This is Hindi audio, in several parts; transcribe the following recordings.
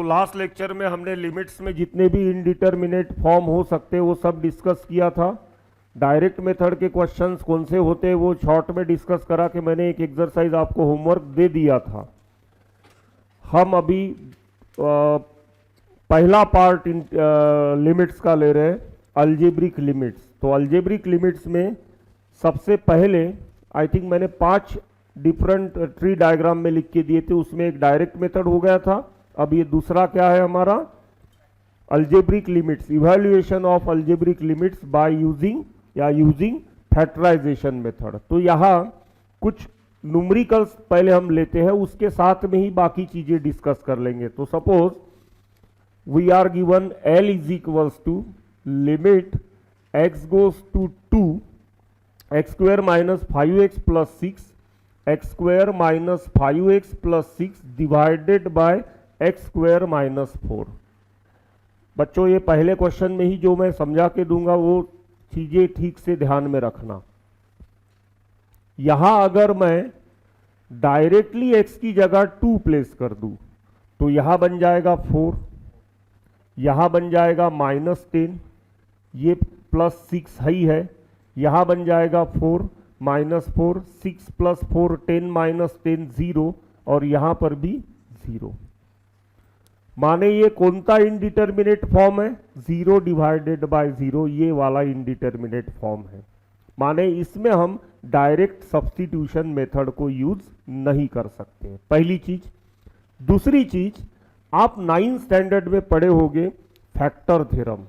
लास्ट लेक्चर में हमने लिमिट्स में जितने भी इनडिटर्मिनेट फॉर्म हो सकते वो सब डिस्कस किया था। डायरेक्ट मेथड के क्वेश्चंस कौन से होते हैं वो शॉर्ट में डिस्कस करा के मैंने एक एक्सरसाइज आपको होमवर्क दे दिया था। हम अभी पहला पार्ट लिमिट्स का ले रहे हैं, अलजेब्रिक लिमिट्स। तो अलजेब्रिक लिमिट्स में सबसे पहले आई थिंक मैंने 5 डिफरेंट ट्री डायग्राम में लिख के दिए थे, उसमें एक डायरेक्ट मेथड हो गया था। अब ये दूसरा क्या है हमारा, algebraic limits, evaluation of algebraic limits by using factorization method. तो यहाँ कुछ न्यूमेरिकल्स पहले हम लेते हैं, उसके साथ में ही बाकी चीजें डिस्कस कर लेंगे। तो suppose we are given L is equals to limit x goes to 2 x square minus 5x plus 6 x square minus 5x plus 6 divided by x square minus 4। बच्चों ये पहले क्वेश्चन में ही जो मैं समझा के दूंगा वो चीजें ठीक से ध्यान में रखना। यहां अगर मैं डायरेक्टली x की जगह 2 प्लेस कर दूं तो यहां बन जाएगा 4, यहां बन जाएगा -10, ये +6 ही है, यहां बन जाएगा 4 -4, 6 + 4 10 -10 0, और यहां पर भी 0। माने ये कौनता इनडिटर्मिनेट फॉर्म है, 0 डिवाइडेड बाय 0, ये वाला इनडिटर्मिनेट फॉर्म है। माने इसमें हम डायरेक्ट सब्स्टिट्यूशन मेथड को यूज नहीं कर सकते, पहली चीज। दूसरी चीज, आप 9th स्टैंडर्ड में पढ़े होंगे फैक्टर थ्योरम।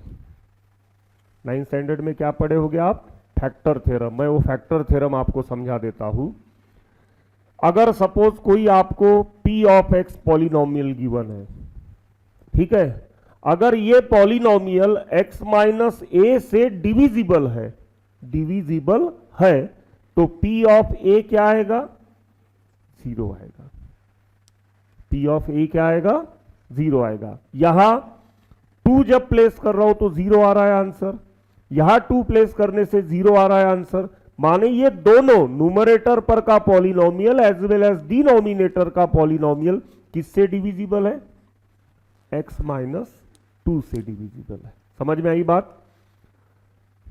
9th स्टैंडर्ड में क्या पढ़े होंगे आप, फैक्टर थ्योरम। मैं वो फैक्टर थ्योरम आपको समझा देता हूं। अगर सपोज कोई आपको p of x polynomial given है, ठीक है, अगर ये पॉलिनोमियल x माइनस a से डिविजिबल है तो p ऑफ a क्या आएगा, 0 आएगा। p ऑफ a क्या आएगा, 0 आएगा। यहां 2 जब प्लेस कर रहा हूं तो 0 आ रहा है आंसर, यहां 2 प्लेस करने से 0 आ रहा है आंसर। माने ये दोनों न्यूमरेटर पर का polynomial as well as denominator का पॉलिनोमियल किससे डिविजिबल है, x माइनस 2 से डिविजिबल है। समझ में आई बात।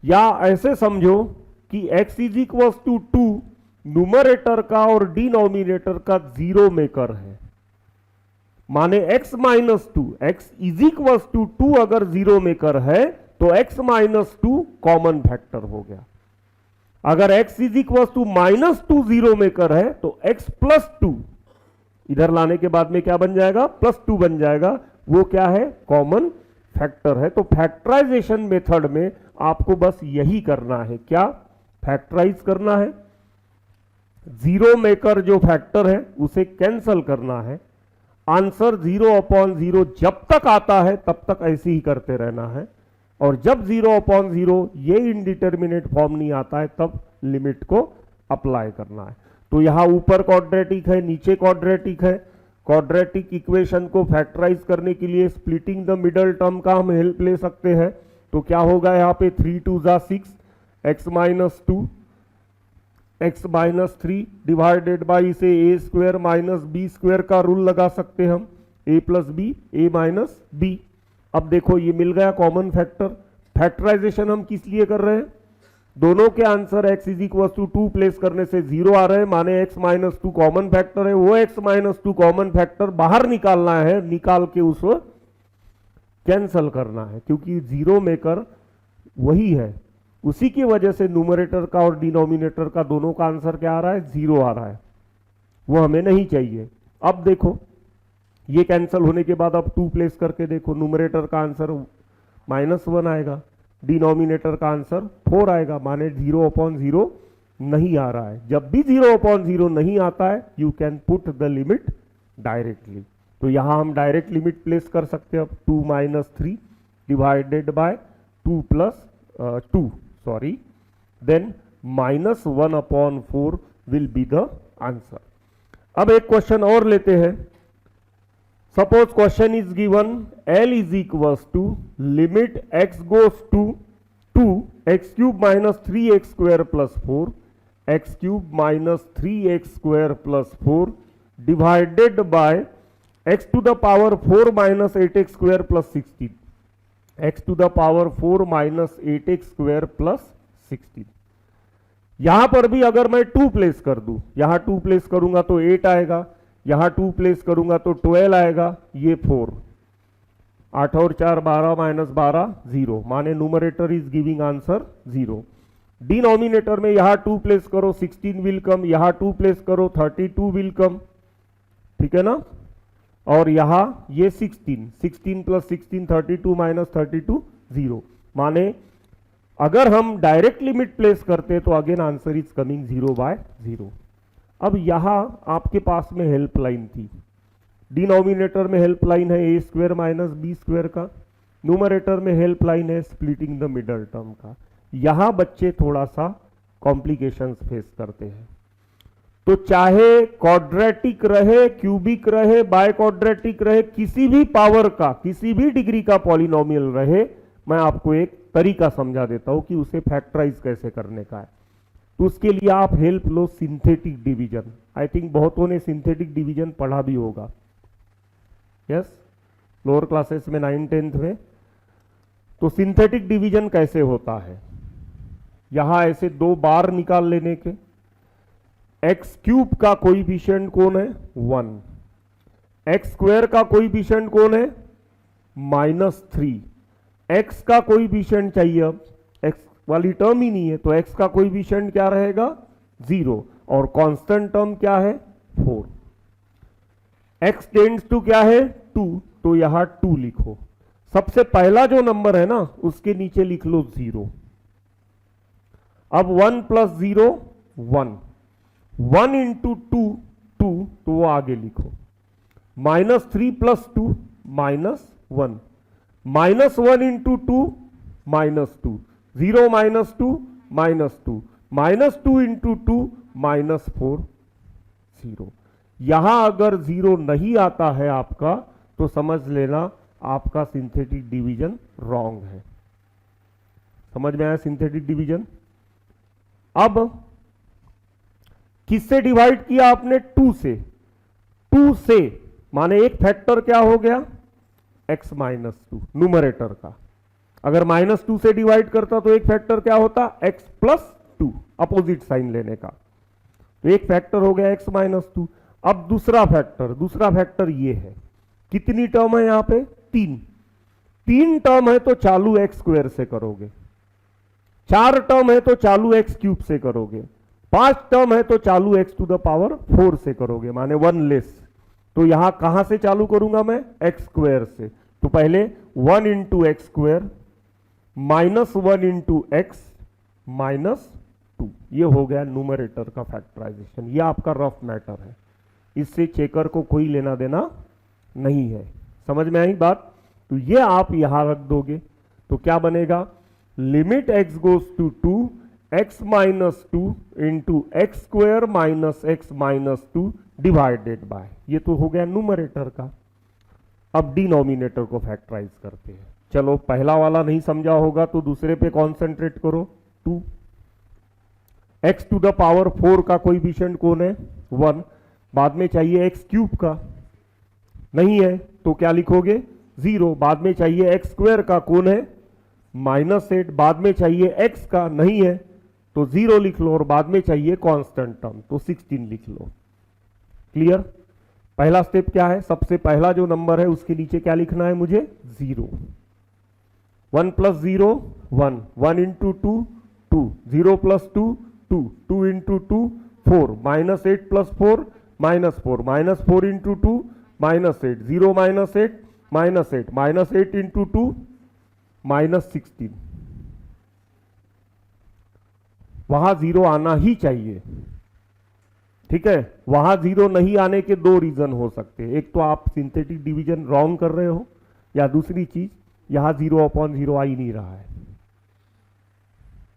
या ऐसे समझो कि x is equal to 2 numerator का और डिनोमिनेटर का 0 मेकर है। माने x minus 2, x is equal to 2 अगर 0 मेकर है तो x माइनस 2 कॉमन फैक्टर हो गया। अगर x is equal to -2 0 maker है तो x प्लस 2 इधर लाने के बाद में क्या बन जाएगा, +2 बन जाएगा। वो क्या है, कॉमन फैक्टर है। तो फैक्टराइजेशन मेथड में आपको बस यही करना है, क्या, फैक्टराइज करना है। 0 मेकर जो फैक्टर है उसे कैंसल करना है। आंसर 0/0 जब तक आता है तब तक ऐसे ही करते रहना है, और जब 0/0 ये इनडिटर्मिनेट फॉर्म नहीं आता है तब लिमिट को अप्लाई करना है। तो यहां ऊपर क्वाड्रेटिक है, नीचे क्वाड्रेटिक है। क्वाड्रेटिक इक्वेशन को फैक्टराइज करने के लिए स्प्लिटिंग द मिडल टर्म का हम हेल्प ले सकते हैं। तो क्या होगा यहाँ पे, 3 2 6, x minus 2 x minus 3 divided by इसे a square minus b square का रूल लगा सकते हैं हम, a plus b a minus b। अब देखो ये मिल गया कॉमन फैक्टर। फैक्टराइजेशन हम किस लिए कर रहे हैं, दोनों के answer x is equal to 2 place करने से 0 आ रहे हैं। माने x माइनस 2 कॉमन फैक्टर है, वो x माइनस 2 कॉमन फैक्टर बाहर निकालना है, निकाल के उसको कैंसल करना है, क्योंकि 0 मेकर वही है। उसी की वजह से न्यूमरेटर का और डिनोमिनेटर का दोनों का आंसर क्या आ रहा है, 0 आ रहा है। वो हमें नहीं चाहिए। अब देखो ये कैंसल होने के बाद अब 2 प्लेस करके देखो, न्यूमरेटर का आंसर -1 आएगा, डिनोमिनेटर का आंसर 4 आएगा। माने 0/0 नहीं आ रहा है। जब भी 0/0 नहीं आता है you can put the limit directly. तो यहां हम डायरेक्ट लिमिट प्लेस कर सकते हैं। अब 2 - 3 divided by 2 + 2 sorry, then -1/4 will be the answer. अब एक क्वेश्चन और लेते हैं। Suppose question is given L is equals to limit x goes to 2 x³ - 3x² + 4 x³ - 3x² + 4 divided by x to the power 4 minus 8x square plus 16, x to the power 4 minus 8x square plus 16। यहां पर भी अगर मैं 2 प्लेस कर दूं, यहां 2 प्लेस करूंगा तो 8 आएगा, यहां 2 प्लेस करूंगा तो 12 आएगा, ये 4, 8 और 4 12 माइनस 12 0, माने numerator is giving answer 0। Denominator में यहां 2 प्लेस करो 16 विल कम, यहां 2 प्लेस करो 32 विल कम, ठीक है ना। और यहां ये 16 प्लस 16 32 माइनस 32 0, माने अगर हम डायरेक्ट लिमिट प्लेस करते तो अगेन आंसर इज कमिंग 0/0। अब यहां आपके पास में हेल्पलाइन थी, डिनोमिनेटर में हेल्पलाइन है ए स्क्वायर माइनस बी स्क्वायर का, न्यूमरेटर में हेल्पलाइन है स्प्लिटिंग द मिडल टर्म का। यहां बच्चे थोड़ा सा कॉम्प्लिकेशंस फेस करते हैं। तो चाहे क्वाड्रेटिक रहे, क्यूबिक रहे, बाय क्वाड्रेटिक रहे, किसी भी पावर का, किसी भी डिग्री का पॉलिनोमियल रहे, मैं आपको एक तरीका समझा देता हूं कि उसे फैक्टराइज कैसे करने का है। तो उसके लिए आप help low synthetic division. I think बहुतों ने सिंथेटिक डिवीजन पढ़ा भी होगा, यस, लोअर क्लासेस में 9th 10th में। तो सिंथेटिक डिवीजन कैसे होता है, यहां ऐसे 2 बार निकाल लेने के, एक्स क्यूब का कोएफिशिएंट कौन है 1, एक्स स्क्वायर का कोएफिशिएंट कौन है -3, एक्स का कोएफिशिएंट चाहिए, अब एक्स वाली टर्म ही नहीं है तो एक्स का कोएफिशिएंट क्या रहेगा 0, और कांस्टेंट टर्म क्या है 4, एक्स टेंड्स टू क्या है 2, तो यहां 2 लिखो। सबसे पहला जो नंबर है ना उसके नीचे लिख लो 0। अब 1 प्लस 0 1, 1 इंटू 2 2, तो वो आगे लिखो, -3 प्लस 2 -1, -1 इंटू 2 -2, 0 -2 -2, -2 इंटू 2 -4 0। यहां अगर 0 नहीं आता है आपका तो समझ लेना आपका सिंथेटिक डिवीजन रॉन्ग है। समझ में आया सिंथेटिक डिवीजन। अब किससे डिवाइड किया आपने 2 से, 2 से माने एक फैक्टर क्या हो गया x -2 न्यूमरेटर का। अगर -2 से डिवाइड करता तो एक फैक्टर क्या होता x + 2, अपोजिट साइन लेने का, तो एक फैक्टर हो गया x -2। अब दूसरा फैक्टर ये है, कितनी टर्म है यहां पे 3 टर्म है तो चालू x स्क्वायर से करोगे, 4 टर्म है तो चालू x क्यूब से करोगे, 5 टर्म है तो चालू x टू द पावर 4 से करोगे, माने 1 लेस। तो यहां कहां से चालू करूंगा मैं x स्क्वायर से, तो पहले 1 into x square -1 into x -2, ये हो गया न्यूमरेटर का फैक्टराइजेशन। ये आपका रफ मैटर है, इससे चेकर को कोई लेना देना नहीं है। समझ में आई बात। तो ये आप यहां रख दोगे तो क्या बनेगा, limit x goes to 2 x -2 into x square -x -2 divided by, ये तो हो गया न्यूमरेटर का। अब डिनोमिनेटर को फैक्टराइज करते हैं। चलो पहला वाला नहीं समझा होगा तो दूसरे पे कॉन्सेंट्रेट करो। 2 x टू द पावर 4 का कोएफिशिएंट कौन है 1, बाद में चाहिए x क्यूब का, नहीं है तो क्या लिखोगे 0, बाद में चाहिए x स्क्वायर का कौन है -8, बाद में चाहिए x का, नहीं है तो 0 लिख लो, और बाद में चाहिए कांस्टेंट टर्म तो 16 लिख लो। क्लियर। पहला स्टेप क्या है, सबसे पहला जो नंबर है उसके नीचे क्या लिखना है मुझे 0, 1 plus 0 1, 1 into 2 2, 0 plus 2 2, 2 into 2 4, -8 plus 4 -4, -4 into 2 -8, 0 -8 -8, -8 into 2 -16। वहां 0 आना ही चाहिए, ठीक है। वहां 0 नहीं आने के 2 रीजन हो सकते हैं, एक तो आप सिंथेटिक डिवीजन रॉन्ग कर रहे हो, या दूसरी चीज यहां 0/0 आ ही नहीं रहा है,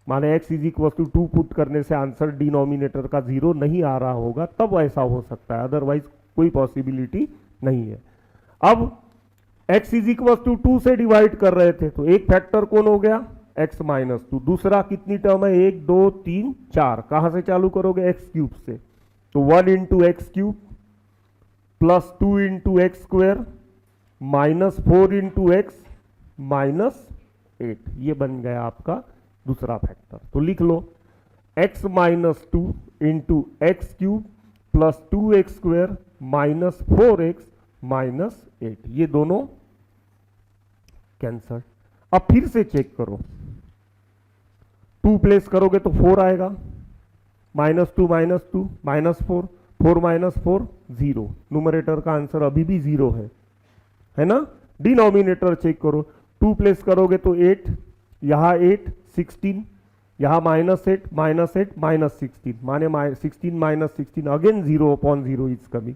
माने x = 2 पुट करने से आंसर डिनोमिनेटर का 0 नहीं आ रहा होगा, तब ऐसा हो सकता है, अदरवाइज कोई पॉसिबिलिटी नहीं है। अब x = 2 से डिवाइड कर रहे थे तो एक फैक्टर कौन हो गया x -2, दूसरा कितनी टर्म है 1 2 3 4, कहां से चालू करोगे x क्यूब से, तो 1 into x cube plus 2 into x square minus 4 into x minus 8, ये बन गया आपका दूसरा फैक्टर। तो लिख लो x minus 2 into x cube plus 2x square minus 4x minus 8, ये दोनों कैंसल। अब फिर से चेक करो, 2 प्लेस करोगे तो 4 आएगा, माइनस 2 माइनस 4, 4 माइनस 4 0, न्यूमरेटर का आंसर अभी भी 0 है ना। डिनोमिनेटर चेक करो, 2 प्लेस करोगे तो 8, यहां 8 16, यहां माइनस 8 माइनस 16, माने 16 माइनस 16 अगेन 0/0 इज कमिंग।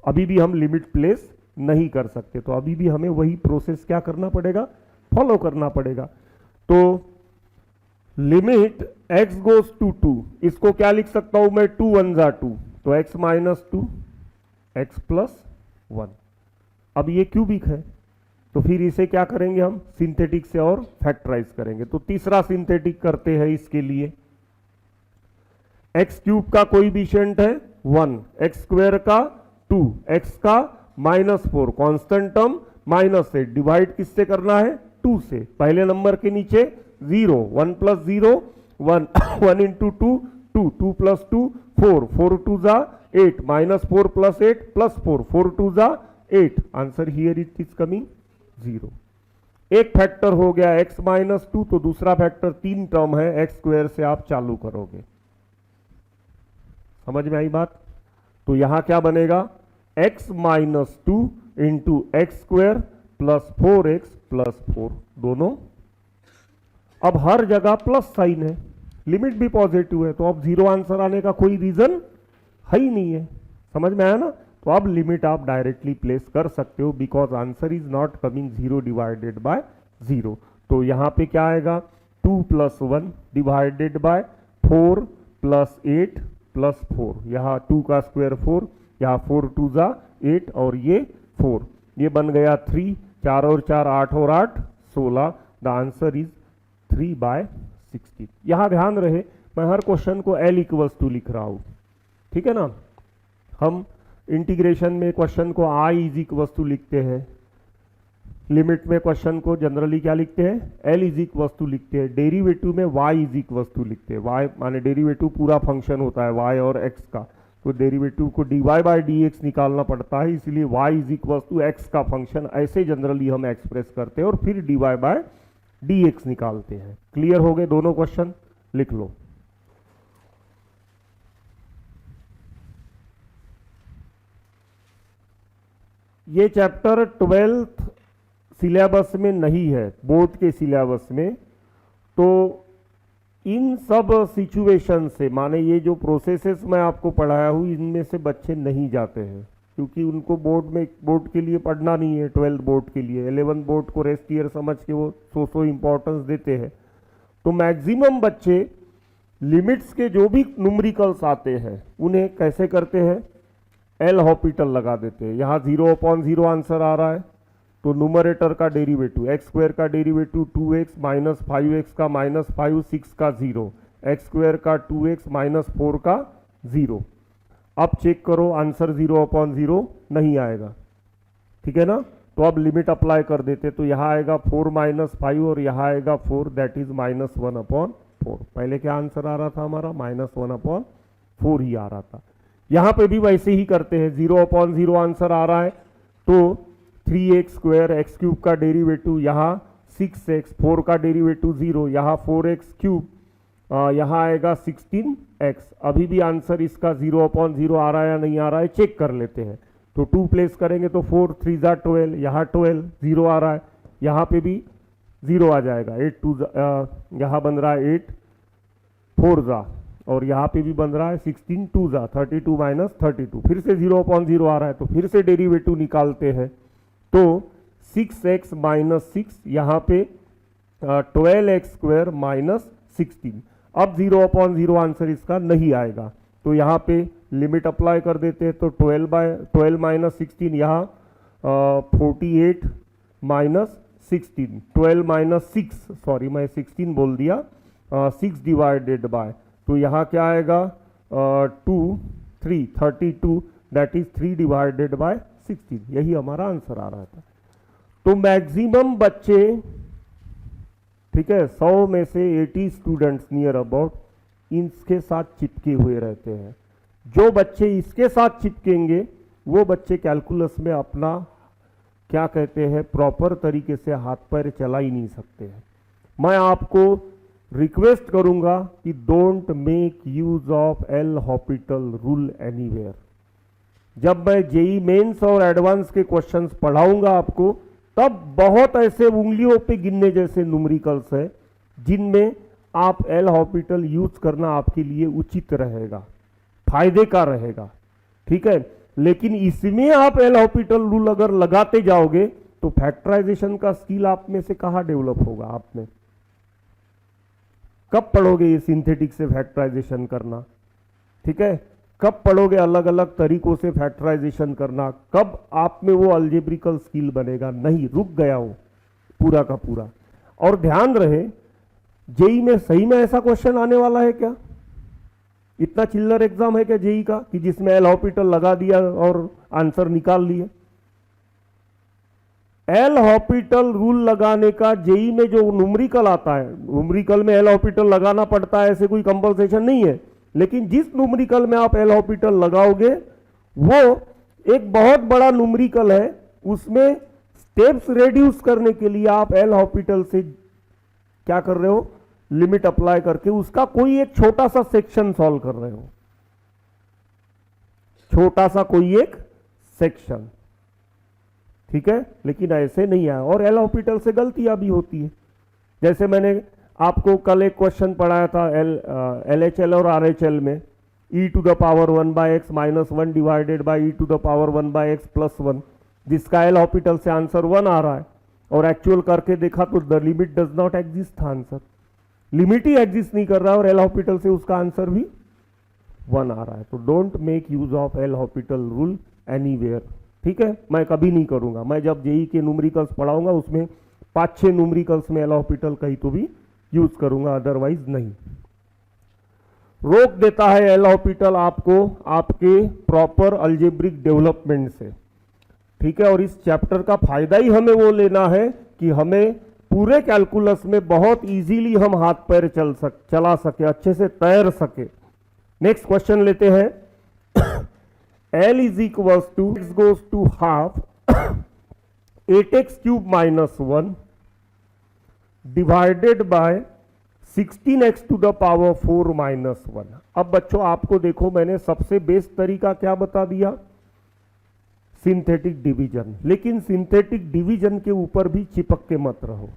अभी भी हम लिमिट प्लेस नहीं कर सकते, तो अभी भी हमें वही प्रोसेस क्या करना पड़ेगा, फॉलो करना पड़ेगा। तो लिमिट x गोज टू 2, इसको क्या लिख सकता हूं मैं, 2 1 जा 2, तो x माइनस 2 x प्लस 1। अब ये क्यूबिक है, तो फिर इसे क्या करेंगे हम, सिंथेटिक से और फैक्टराइज करेंगे। तो तीसरा सिंथेटिक करते हैं इसके लिए। एक्स क्यूब का कोएफिशिएंट है 1, एक्स स्क्वायर का 2, एक्स का minus 4, constant term minus 8, divide किससे करना है, 2 से। पहले नंबर के नीचे 0, 1 प्लस 0 1, 1 इंटू 2 2, 2 प्लस 2 4, 4 2 जा 8, माइनस 4 प्लस 8 प्लस 4, 4 2 जा 8, answer here it is coming 0। एक फैक्टर हो गया x माइनस 2, तो दूसरा फैक्टर 3 टर्म है एक्स स्क्वायर से आप चालू करोगे। समझ में आई बात। तो यहां क्या बनेगा, x minus 2 into x square plus 4x plus 4, दोनों अब हर जगह प्लस साइन है, लिमिट भी पॉजिटिव है, तो अब 0 आंसर आने का कोई रीजन है ही नहीं है। समझ में आया ना। तो अब लिमिट आप डायरेक्टली प्लेस कर सकते हो, because answer is not coming 0 divided by 0। तो यहां पे क्या आएगा, 2 plus 1 divided bye 4 plus 8 plus 4, यहाँ 2 का स्क्वायर 4, यहाँ 4 2 जा 8 और ये 4, ये बन गया 3, 4 और 4 8 और 8 16, द आंसर इज 3/16। यहां ध्यान रहे मैं हर क्वेश्चन को L इक्वल्स टू लिख रहा हूं, ठीक है ना। हम इंटीग्रेशन में क्वेश्चन को I इज इक्वल्स टू लिखते हैं, लिमिट में क्वेश्चन को जनरली क्या लिखते हैं, L इज इक्वल्स टू लिखते हैं, डेरिवेटिव में Y इज इक्वल्स टू लिखते हैं। Y माने डेरिवेटिव पूरा फंक्शन होता है Y और X का, तो डेरिवेटिव को dy बाय dx निकालना पड़ता है, इसलिए Y is equals to X का फंक्शन, ऐसे जनरली हम एक्सप्रेस करते हैं और फिर dy बाय dx निकालते हैं। क्लियर हो गए दोनों क्वेश्चन, लिख लो। ये चैप्टर 12th सिलेबस में नहीं है, बोर्ड के सिलेबस में। तो इन सब सिचुएशन से, माने ये जो प्रोसेसेस मैं आपको पढ़ाया हूँ, इनमें से बच्चे नहीं जाते हैं, क्योंकि उनको बोर्ड के लिए पढ़ना नहीं है। 12th बोर्ड के लिए, 11th बोर्ड को रेस्ट ईयर समझ के वो सो इंपॉर्टेंस देते हैं। तो मैक्सिमम बच्चे लिमिट्स के जो भी न्यूमेरिकल्स आते हैं उन्हें कैसे करते हैं, एल हॉपिटल लगा देते हैं। यहाँ 0/0 आंसर आ रहा है, तो न्यूमरेटर का डेरिवेटिव एक्स स्क्वायर का डेरिवेटिव 2x माइनस 5x का माइनस 5 6 का 0, एक्स स्क्वायर का 2x माइनस 4 का 0। अब चेक करो आंसर 0/0 नहीं आएगा, ठीक है ना। तो अब लिमिट अप्लाई कर देते, तो यहाँ आएगा 4 माइनस 5 और यहाँ आएगा 4, दैट इज माइनस 1/4। पहले क्या आंसर आ रहा था हमारा, माइनस 1/4 ही आ रहा था। यहाँ पे भी वैसे ही करते हैं, 0/0 आंसर आ रहा है, तो 3x स्क्वायर एक्स क्यूब का डेरिवेटिव, यहाँ 6x, 4 का डेरिवेटिव 0, यहाँ 4x क्यूब, यहाँ आएगा 16x। अभी भी आंसर इसका 0/0 आ रहा है या नहीं आ रहा है, चेक कर लेते हैं। तो 2 प्लेस करेंगे तो 4 3 जा 12, यहाँ 12 0 आ रहा है, यहाँ पे भी 0 आ जाएगा, 8 2 यहाँ बन रहा है 8 4 जा, और यहाँ पे भी बन रहा है 16 2 जा 32 माइनस 32, फिर से 0/0 आ रहा है, तो फिर से डेरिवेटिव निकालते हैं। तो 6x माइनस 6, यहाँ पे 12x स्क्वायर माइनस 16। अब 0/0 आंसर इसका नहीं आएगा, तो यहाँ पे लिमिट अप्लाई कर देते हैं, तो 12 माइनस 16, यहाँ 48 माइनस 16, 12 माइनस 6, सॉरी मैं 16 बोल दिया, 6 डिवाइडेड बाय, तो यहाँ क्या आएगा 2 3 32, दैट इज 3 डिवाइडेड बाय 16। यही हमारा आंसर आ रहा था। तो मैक्सिमम बच्चे, ठीक है, 100 में से 80 स्टूडेंट्स नियर अबाउट इसके साथ चिपके हुए रहते हैं। जो बच्चे इसके साथ चिपकेंगे वो बच्चे कैलकुलस में अपना क्या कहते हैं प्रॉपर तरीके से हाथ पैर चला ही नहीं सकते हैं। मैं आपको रिक्वेस्ट करूंगा कि don't make use of L Hôpital rule anywhere. जब मैं जेई मेंस और एडवांस के क्वेश्चंस पढ़ाऊंगा आपको, तब बहुत ऐसे उंगलियों पे गिनने जैसे न्यूमेरिकल्स है जिनमें आप एल हॉपिटल यूज करना आपके लिए उचित रहेगा, फायदे का रहेगा, ठीक है। लेकिन इसमें आप एल हॉपिटल रूल अगर लगाते जाओगे तो फैक्टराइजेशन का स्किल आप में से कहां डेवलप होगा? आपने कब पढ़ोगे ये सिंथेटिक से फैक्टराइजेशन करना, ठीक है? कब पढ़ोगे अलग अलग तरीकों से फैक्टराइजेशन करना? कब आप में वो अल्जेब्रिकल स्किल बनेगा? नहीं, रुक गया वो पूरा का पूरा। और ध्यान रहे, जेई में सही में ऐसा क्वेश्चन आने वाला है क्या? इतना चिल्लर एग्जाम है क्या जेई का कि जिसमें एल हॉपिटल लगा दिया और आंसर निकाल लिए? एल हॉपिटल रूल लगाने का जेई में जो न्यूमेरिकल आता है, न्यूमेरिकल में एल हॉपिटल लगाना पड़ता है, ऐसे कोई कंपल्सेशन नहीं है। लेकिन जिस न्यूमेरिकल में आप एल हॉपिटल लगाओगे वो एक बहुत बड़ा न्यूमेरिकल है, उसमें स्टेप्स रेड्यूस करने के लिए आप एल हॉपिटल से क्या कर रहे हो? लिमिट अप्लाई करके उसका कोई एक छोटा सा सेक्शन सॉल्व कर रहे हो, छोटा सा कोई एक सेक्शन, ठीक है। लेकिन ऐसे नहीं है, और एल हॉपिटल से गलतियां भी होती है। जैसे मैंने आपको कल एक क्वेश्चन पढ़ाया था LHL और RHL में, e to the power 1/x minus 1 divided by e to the power 1/x plus 1, जिसका एल हॉपिटल से आंसर 1 आ रहा है, और एक्चुअल करके देखा तो the limit does not exist था आंसर, लिमिट ही एग्जिस्ट नहीं कर रहा है, और एल हॉपिटल से उसका आंसर भी 1 आ रहा है। तो don't make use of L Hôpital rule anywhere, ठीक है। मैं कभी नहीं करूंगा। मैं जब जेई के न्यूमेरिकल्स पढ़ाऊंगा उसमें 5-6 न्यूमेरिकल्स में एल हॉपिटल कहीं तो भी यूज करूंगा, अदरवाइज नहीं। रोक देता है एल हॉपिटल आपको आपके प्रॉपर अल्जेब्रिक डेवलपमेंट से, ठीक है। और इस चैप्टर का फायदा ही हमें वो लेना है कि हमें पूरे कैलकुलस में बहुत इजीली हम हाथ पैर चला सके, अच्छे से तैर सके। नेक्स्ट क्वेश्चन लेते हैं। L is equals to x goes to half 8x cube minus 1 divided by 16x to the power 4 minus 1। अब बच्चों आपको देखो, मैंने सबसे बेस्ट तरीका क्या बता दिया? Synthetic division. लेकिन सिंथेटिक डिवीजन के ऊपर भी चिपक के मत रहो।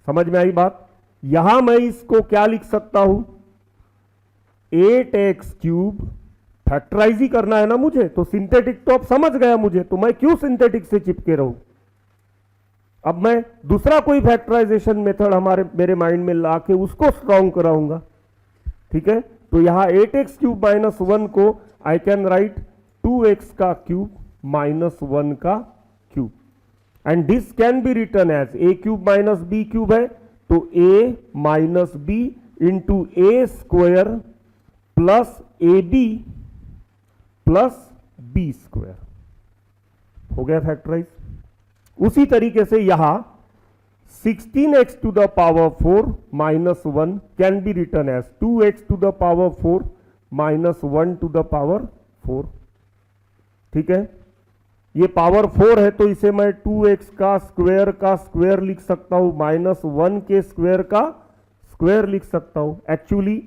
समझ में आई बात? यहां मैं इसको क्या लिख सकता हूं? 8x क्यूब, फैक्टराइज ही करना है ना मुझे, तो सिंथेटिक तो अब समझ गया मुझे, तो मैं क्यों सिंथेटिक से चिपके रहूं? अब मैं दूसरा कोई फैक्टराइजेशन मेथड मेरे माइंड में लाके उसको स्ट्रॉन्ग कराऊंगा, ठीक है। तो यहां 8x क्यूब माइनस 1 को आई कैन राइट 2x का क्यूब माइनस 1 का cube, and this can be written as a cube minus b cube है, तो a minus b into a square plus ab plus b square हो गया फैक्टराइज। उसी तरीके से यहां 16x to the power 4 minus 1 can be written as 2x to the power 4 minus 1 to the power 4, ठीक है। ये पावर 4 है तो इसे मैं 2x का स्क्वायर लिख सकता हूं, माइनस 1 के स्क्वायर का स्क्वायर लिख सकता हूं। Actually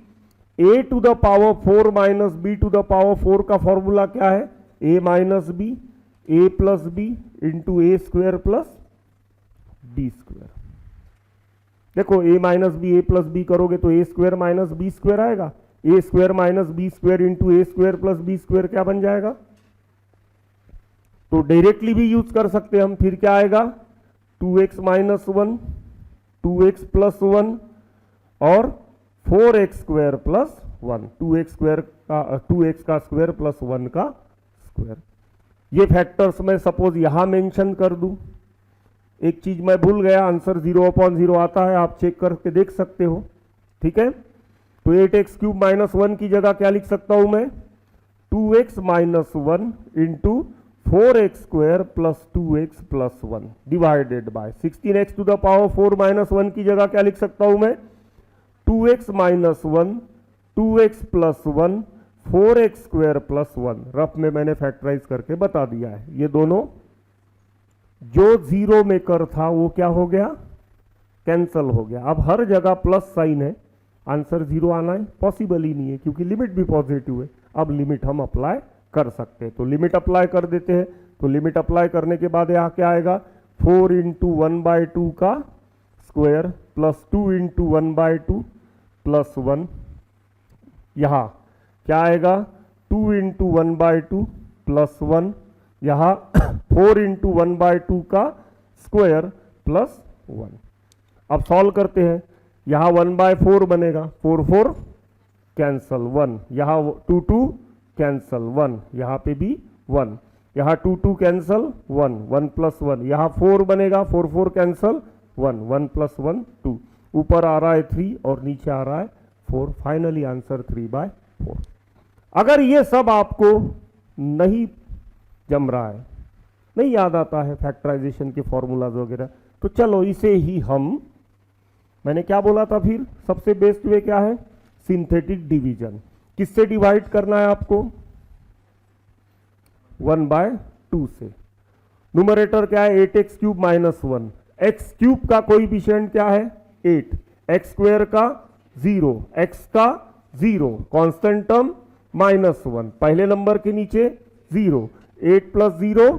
a to the power 4 minus b to the power 4 का फॉर्मूला क्या है? a minus b, a plus b into a square plus b square. देखो a minus b, a plus b करोगे तो a square minus b square आएगा, a square minus b square into a square plus b square क्या बन जाएगा? तो डायरेक्टली भी यूज कर सकते हैं हम। फिर क्या आएगा? 2x माइनस 1, 2x प्लस 1 और 4x स्क्वायर प्लस 1, 2x का स्क्वायर प्लस 1 का स्क्वायर। ये फैक्टर्स मैं सपोज यहां मेंशन कर दूं। एक चीज मैं भूल गया, आंसर 0/0 आता है, आप चेक करके देख सकते हो, ठीक है। तो 8x क्यूब माइनस 1 की जगह क्या लिख सकता हूं मैं? 2x minus 1 into 4x square plus 2x plus 1 divided by 16x to the power 4 minus 1 की जगह क्या लिख सकता हूं मैं? 2x minus 1 2x plus 1 4x square plus 1। Rough में मैंने फैक्टराइज करके बता दिया है। ये दोनों जो जीरो मेकर था वो क्या हो गया? कैंसल हो गया। अब हर जगह प्लस साइन है, आंसर जीरो आना है पॉसिबल ही नहीं है, क्योंकि लिमिट भी पॉजिटिव है। अब लिमिट हम अप्लाई कर सकते हैं, तो लिमिट अप्लाई कर देते हैं। तो लिमिट अप्लाई करने के बाद यहाँ क्या आएगा? 4 इंटू 1/2 का स्क्वायर प्लस 2 इंटू 1/2 प्लस 1। यहाँ क्या आएगा? 2 इंटू 1/2 प्लस 1। यहाँ 4 इंटू 1/2 का स्क्वायर प्लस 1। अब सॉल्व करते हैं। यहाँ 1/4 बनेगा, 4 4 कैंसल 1। यहाँ 2 2 कैंसल 1, यहाँ पे भी 1। यहाँ 2 2 कैंसल 1, 1 प्लस 1। यहाँ 4 बनेगा, 4 4 कैंसल 1, 1 प्लस 1 2। ऊपर आ रहा है 3 और नीचे आ रहा है 4। Finally answer 3/4। अगर ये सब आपको नहीं जम रहा है, नहीं याद आता है फैक्टराइजेशन के फॉर्मूलाज वगैरह, तो चलो इसे ही हम, मैंने क्या बोला था फिर? सबसे बेस्ट वे क्या है? Synthetic division. किससे डिवाइड करना है आपको? 1/2 से। न्यूमरेटर क्या है? 8x cube minus 1। X cube का कोएफिशिएंट क्या है? 8। एक्स स्क्वायर का 0, एक्स का 0, कांस्टेंट टर्म -1, पहले नंबर के नीचे 0। 8 plus 0,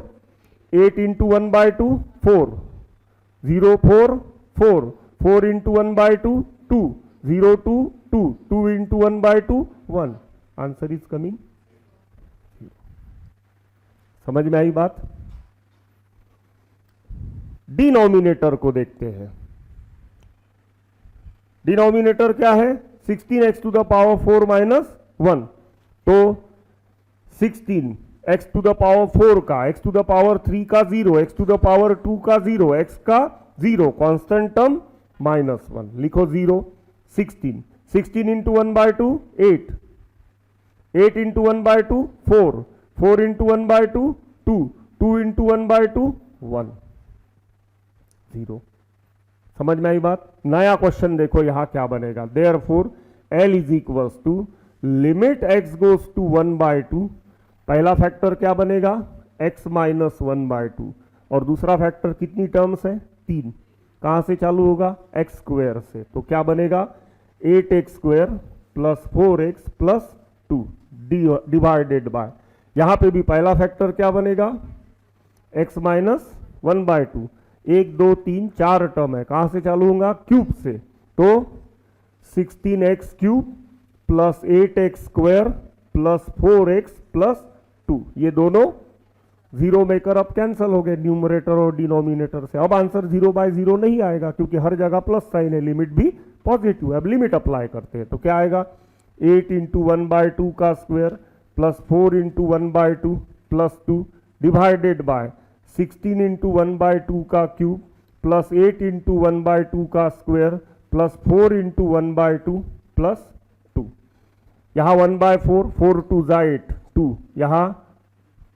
8 into 1/2 4, 0 4 4, 4 into 1/2 2, 0 2 2, 2 into 1/2 1। Answer is coming. समझ में आई बात? डिनोमिनेटर को देखते हैं। डिनोमिनेटर क्या है? 16x to the power 4 minus 1। तो 16x टू द पावर 4 का, x टू द पावर 3 का 0, x टू द पावर 2 का 0, x का 0, कांस्टेंट टर्म -1। लिखो 0। 16, 16 इंटू 1/2 8, 8 इंटू 1/2 4, 4 इंटू 1/2 2, 2 इंटू 1/2 1, 0। समझ में आई बात? नया क्वेश्चन देखो यहां क्या बनेगा। Therefore L is equals to limit x goes to 1/2। पहला फैक्टर क्या बनेगा? x minus 1/2। और दूसरा फैक्टर कितनी टर्म्स है? 3। कहां से चालू होगा? x स्क्वायर से। तो क्या बनेगा? 8x square plus 4x plus 2 divided by, यहां पे भी पहला फैक्टर क्या बनेगा? x minus 1/2। 1 2 3 4 टर्म है, कहां से चालू होगा? क्यूब से। तो 16x cube plus 8x square plus 4x plus 2, ये दोनों जीरो मेकर अब कैंसल हो गए न्यूमरेटर और डिनोमिनेटर से। अब आंसर 0/0 नहीं आएगा, क्योंकि हर जगह प्लस साइन है, लिमिट भी पॉजिटिव है। अब लिमिट अप्लाई करते हैं तो क्या आएगा? 8 इंटू 1/2 का square plus 4 into 1/2 plus 2 divided bye 16 into 1/2 का क्यूब प्लस 8 इंटू 1/2 का स्क्वायर प्लस 4 इंटू 1/2 प्लस 2। यहाँ 1/4, 4 2 8 2, यहाँ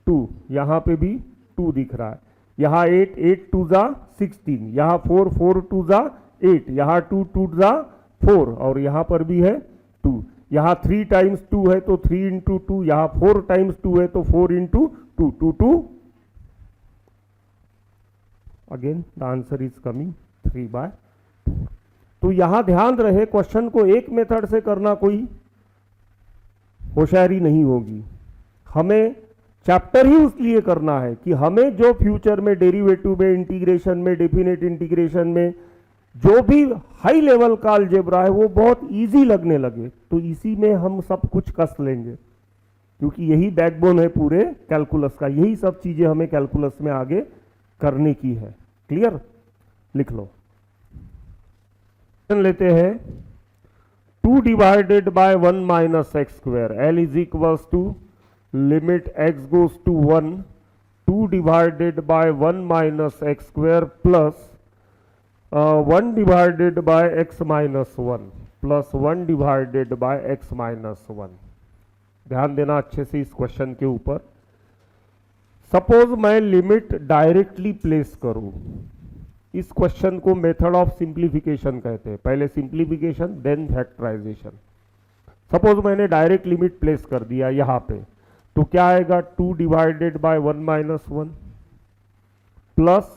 2, यहाँ पे भी 2 दिख रहा है। यहाँ 8 8 2 16, यहाँ 4 4 2 8, यहाँ 2 2 4, और यहाँ पर भी है 2। यहाँ 3 टाइम्स 2 है तो 3 इंटू 2, यहाँ 4 टाइम्स 2 है तो 4 into 2, 2 2। Again the answer is coming 3/4। तो यहां ध्यान रहे, क्वेश्चन को एक मेथड से करना कोई होशियारी नहीं होगी। हमें चैप्टर ही इसलिए करना है कि हमें जो फ्यूचर में डेरिवेटिव में, इंटीग्रेशन में, डेफिनेट इंटीग्रेशन में जो भी हाई लेवल का अलजेब्रा है वो बहुत इजी लगने लगे। तो इसी में हम सब कुछ कस लेंगे, क्योंकि यही बैकबोन है पूरे कैलकुलस का। यही सब चीजें हमें कैलकुलस में आगे करने की है। क्लियर? लिख लो। लेते हैं 2 divided by 1 minus x square. L is equals to limit x goes to 1, 2 divided by 1 minus x square plus 1 divided by x minus 1 plus 1 divided by x minus 1 ध्यान देना अच्छे से इस क्वेश्चन के ऊपर। सपोज मैं लिमिट डायरेक्टली प्लेस करूं, इस क्वेश्चन को मेथड ऑफ सिंप्लीफिकेशन कहते हैं। पहले सिंप्लीफिकेशन देन फैक्टराइजेशन। सपोज मैंने डायरेक्ट लिमिट प्लेस कर दिया यहां पे, तो क्या आएगा 2 divided by 1 minus 1 plus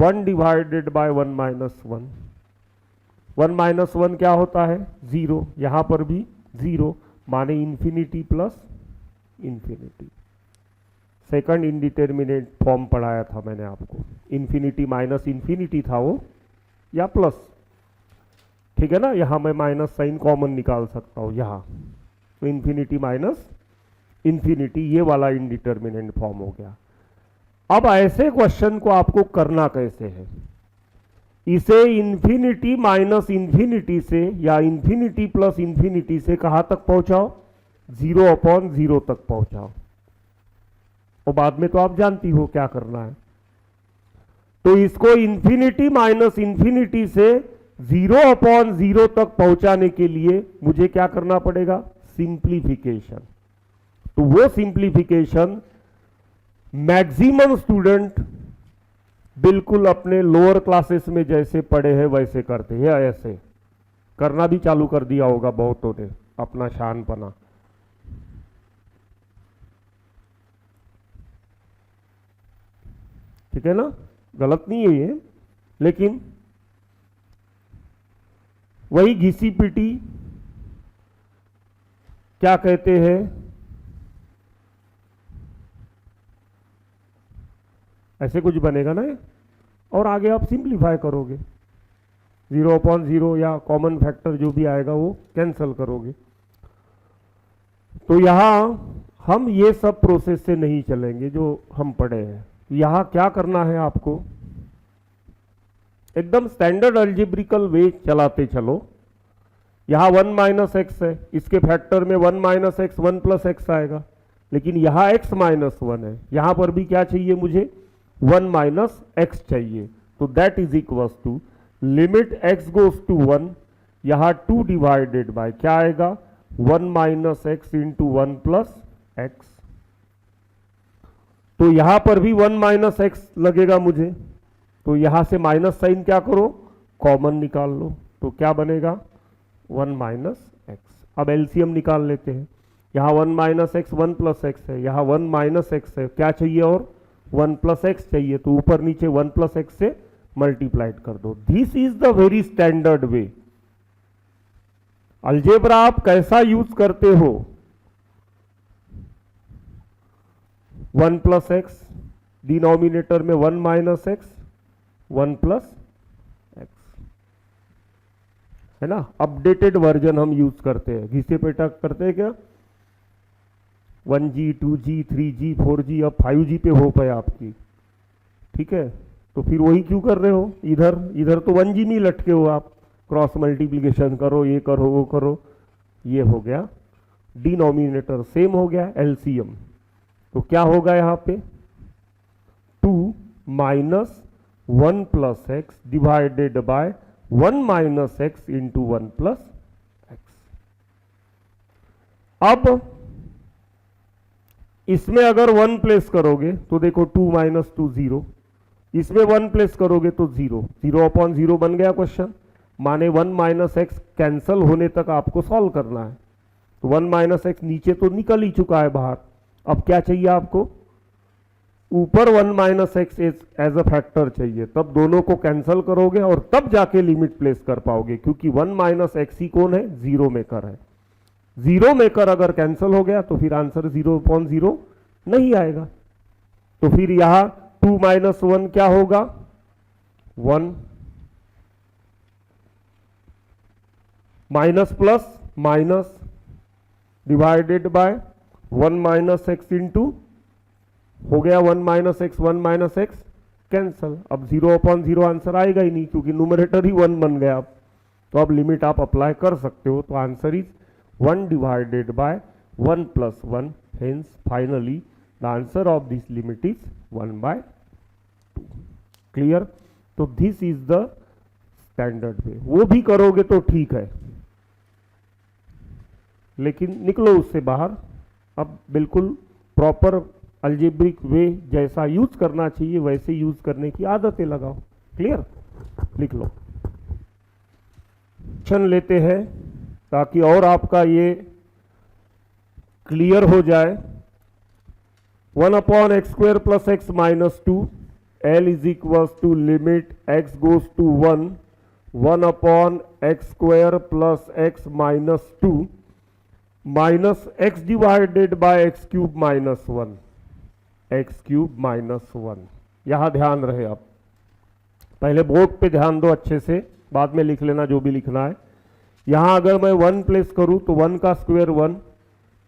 1 divided by 1 minus 1। 1 minus 1 क्या होता है 0, यहां पर भी 0 माने infinity plus infinity. Second indeterminate form पढ़ाया था मैंने आपको, इंफिनिटी माइनस इंफिनिटी था वो, या प्लस, ठीक है ना। यहां मैं माइनस साइन कॉमन निकाल सकता हूं यहां, तो इंफिनिटी माइनस इंफिनिटी, ये वाला इंडिटरमिनेट फॉर्म हो गया। अब ऐसे क्वेश्चन को आपको करना कैसे है, इसे इंफिनिटी माइनस इंफिनिटी से या इंफिनिटी प्लस इंफिनिटी से कहां तक पहुंचाओ, 0/0 तक पहुंचाओ। और बाद में तो आप जानती हो क्या करना है। तो इसको इंफिनिटी माइनस इंफिनिटी से 0/0 तक पहुंचाने के लिए मुझे क्या करना पड़ेगा, सिंप्लीफिकेशन। तो वो सिंप्लीफिकेशन मैक्सिमम स्टूडेंट बिल्कुल अपने लोअर क्लासेस में जैसे पढ़े हैं वैसे करते हैं, ऐसे करना भी चालू कर दिया होगा बहुतों ने अपना शानपना। ठीक है ना, गलत नहीं है ये, लेकिन वही घिसी पिटी क्या कहते हैं, ऐसे कुछ बनेगा ना ये। और आगे आप सिंप्लीफाई करोगे, 0/0 या कॉमन फैक्टर जो भी आएगा वो कैंसल करोगे। तो यहां हम ये सब प्रोसेस से नहीं चलेंगे जो हम पढ़े हैं। यहां क्या करना है आपको, एकदम स्टैंडर्ड अलजेब्रिकल वे चलाते चलो। यहां 1 माइनस एक्स है, इसके फैक्टर में 1 माइनस एक्स 1 प्लस एक्स आएगा, लेकिन यहां x माइनस 1 है, यहां पर भी क्या चाहिए मुझे 1 माइनस एक्स चाहिए। तो that is equal to limit x goes to 1, यहां 2 डिवाइडेड बाय क्या आएगा 1 minus x into 1 plus x. तो यहां पर भी 1 माइनस एक्स लगेगा मुझे, तो यहां से माइनस साइन क्या करो, कॉमन निकाल लो। तो क्या बनेगा 1 माइनस एक्स। अब एलसीएम निकाल लेते हैं, यहां 1 माइनस एक्स 1 प्लस एक्स है, यहां 1 माइनस एक्स है, क्या चाहिए और 1 प्लस एक्स चाहिए, तो ऊपर नीचे 1 प्लस एक्स से मल्टीप्लाइड कर दो। This is the very standard way. Algebra आप कैसा यूज करते हो, 1 प्लस एक्स, डिनोमिनेटर में 1 माइनस एक्स 1 प्लस एक्स, है ना। अपडेटेड वर्जन हम यूज करते हैं, घिसे पेटा करते हैं क्या, 1G 2G 3G 4G, अब 5G पे हो पाए आपकी, ठीक है। तो फिर वही क्यों कर रहे हो, इधर तो 1G में लटके हो आप, क्रॉस मल्टीप्लिकेशन करो, ये करो वो करो, ये हो गया डिनोमिनेटर सेम हो गया एलसीएम। तो क्या होगा यहां पे 2 minus 1 plus x divided by 1 minus x into 1 plus x. अब इसमें अगर 1 प्लेस करोगे तो देखो 2 माइनस 2 0, इसमें 1 प्लेस करोगे तो 0, 0/0 बन गया क्वेश्चन। माने 1 माइनस एक्स कैंसल होने तक आपको सॉल्व करना है। तो 1 माइनस एक्स नीचे तो निकल ही चुका है बाहर, अब क्या चाहिए आपको, ऊपर 1 minus x as a factor चाहिए, तब दोनों को कैंसल करोगे और तब जाके लिमिट प्लेस कर पाओगे, क्योंकि 1 माइनस एक्स ही कौन है, 0 मेकर है। 0 मेकर अगर कैंसल हो गया तो फिर आंसर 0/0 नहीं आएगा। तो फिर यहां 2 माइनस 1 क्या होगा 1, minus plus minus divided by 1 minus x into, हो गया 1 minus x 1 minus x cancel. अब 0/0 आंसर आएगा ही नहीं, क्योंकि न्यूमरेटर ही 1 बन गया। तो अब लिमिट आप अप्लाई कर सकते हो। तो answer is 1 divided by 1 plus 1, hence finally the answer of this limit is 1/2। Clear. तो this is the standard way. वो भी करोगे तो ठीक है, लेकिन निकलो उससे बाहर, अब बिल्कुल प्रॉपर अलजेब्रिक वे जैसा यूज करना चाहिए वैसे यूज करने की आदतें लगाओ। क्लियर? लिख लो। क्वेश्चन लेते हैं ताकि और आपका ये क्लियर हो जाए। 1/x² + x - 2 L = limit x goes to 1 1/x² + x - 2 minus x divided by x³ - 1 x³ - 1। यहां ध्यान रहे, आप पहले बोर्ड पे ध्यान दो अच्छे से, बाद में लिख लेना जो भी लिखना है। यहां अगर मैं 1 प्लेस करूं तो 1 का स्क्वायर 1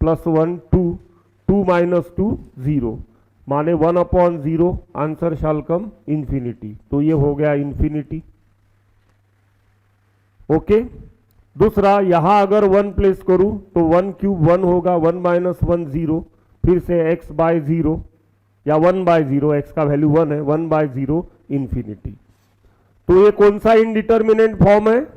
+ 1 2 2 - 2 0 माने 1/0 आंसर शाल कम इंफिनिटी, तो ये हो गया इंफिनिटी। ओके। दूसरा यहां अगर 1 प्लेस करूं तो 1³ 1 होगा, 1 - 1 0, फिर से x/0 या 1/0, x का वैल्यू 1 है, 1/0 इंफिनिटी। तो ये कौन सा इनडिटर्मिनेंट फॉर्म है?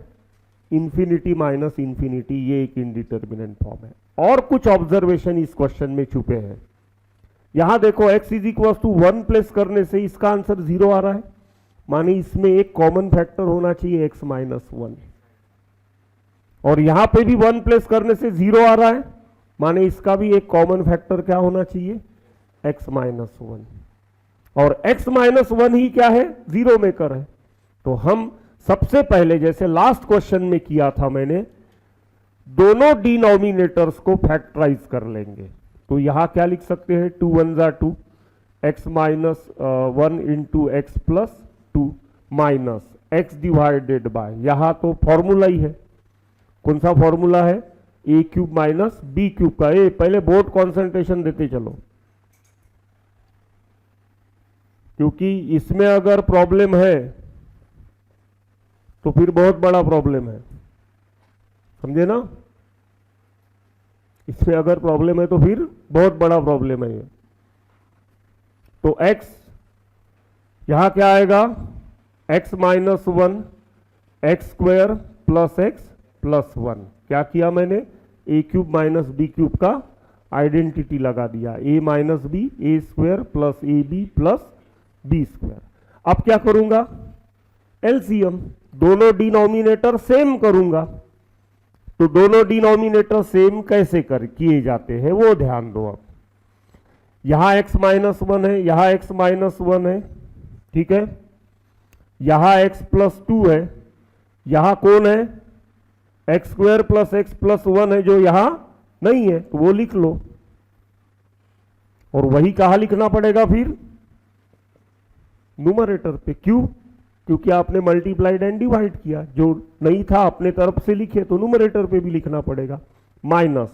इंफिनिटी माइनस इंफिनिटी, ये एक इनडिटर्मिनेंट फॉर्म है। और कुछ ऑब्जर्वेशन इस क्वेश्चन में छुपे हैं। यहां देखो x = 1 प्लेस करने से इसका आंसर 0 आ रहा है, माने इसमें एक कॉमन फैक्टर होना चाहिए x - 1, और यहां पे भी 1 प्लेस करने से 0 आ रहा है, माने इसका भी एक कॉमन फैक्टर क्या होना चाहिए? x - 1, और x - 1 ही क्या है? 0 मेकर है। तो हम सबसे पहले जैसे लास्ट क्वेश्चन में किया था मैंने, दोनों डिनोमिनेटर्स को फैक्टराइज कर लेंगे। तो यहां क्या लिख सकते हैं? 2 1 = 2 x - 1 × x + 2 minus x divided by, यहां तो फॉर्मूला ही है। कौन सा फॉर्मूला है? a³ - b³ का। ए पहले बोर्ड कॉन्सेंट्रेशन देते चलो, क्योंकि इसमें अगर प्रॉब्लम है तो फिर बहुत बड़ा प्रॉब्लम है, समझे ना? इसमें अगर प्रॉब्लम है तो फिर बहुत बड़ा प्रॉब्लम है ये। तो x यहां क्या आएगा? x - 1 x² + x + 1। क्या किया मैंने? a³ - b³ का आइडेंटिटी लगा दिया, a - b a² + ab + b²। अब क्या करूंगा? एलसीएम, दोनों डिनोमिनेटर सेम करूंगा। तो दोनों डिनोमिनेटर सेम कैसे किए जाते हैं वो ध्यान दो। अब यहां x - 1 है, यहां x - 1 है, ठीक है। यहां x + 2 है, यहां कौन है? x² + x + 1 है, जो यहां नहीं है, तो वो लिख लो। और वही कहां लिखना पड़ेगा फिर? न्यूमरेटर पे। क्यों? क्योंकि आपने मल्टीप्लाइड एंड डिवाइड किया, जो नहीं था अपने तरफ से लिखे, तो न्यूमरेटर पे भी लिखना पड़ेगा। माइनस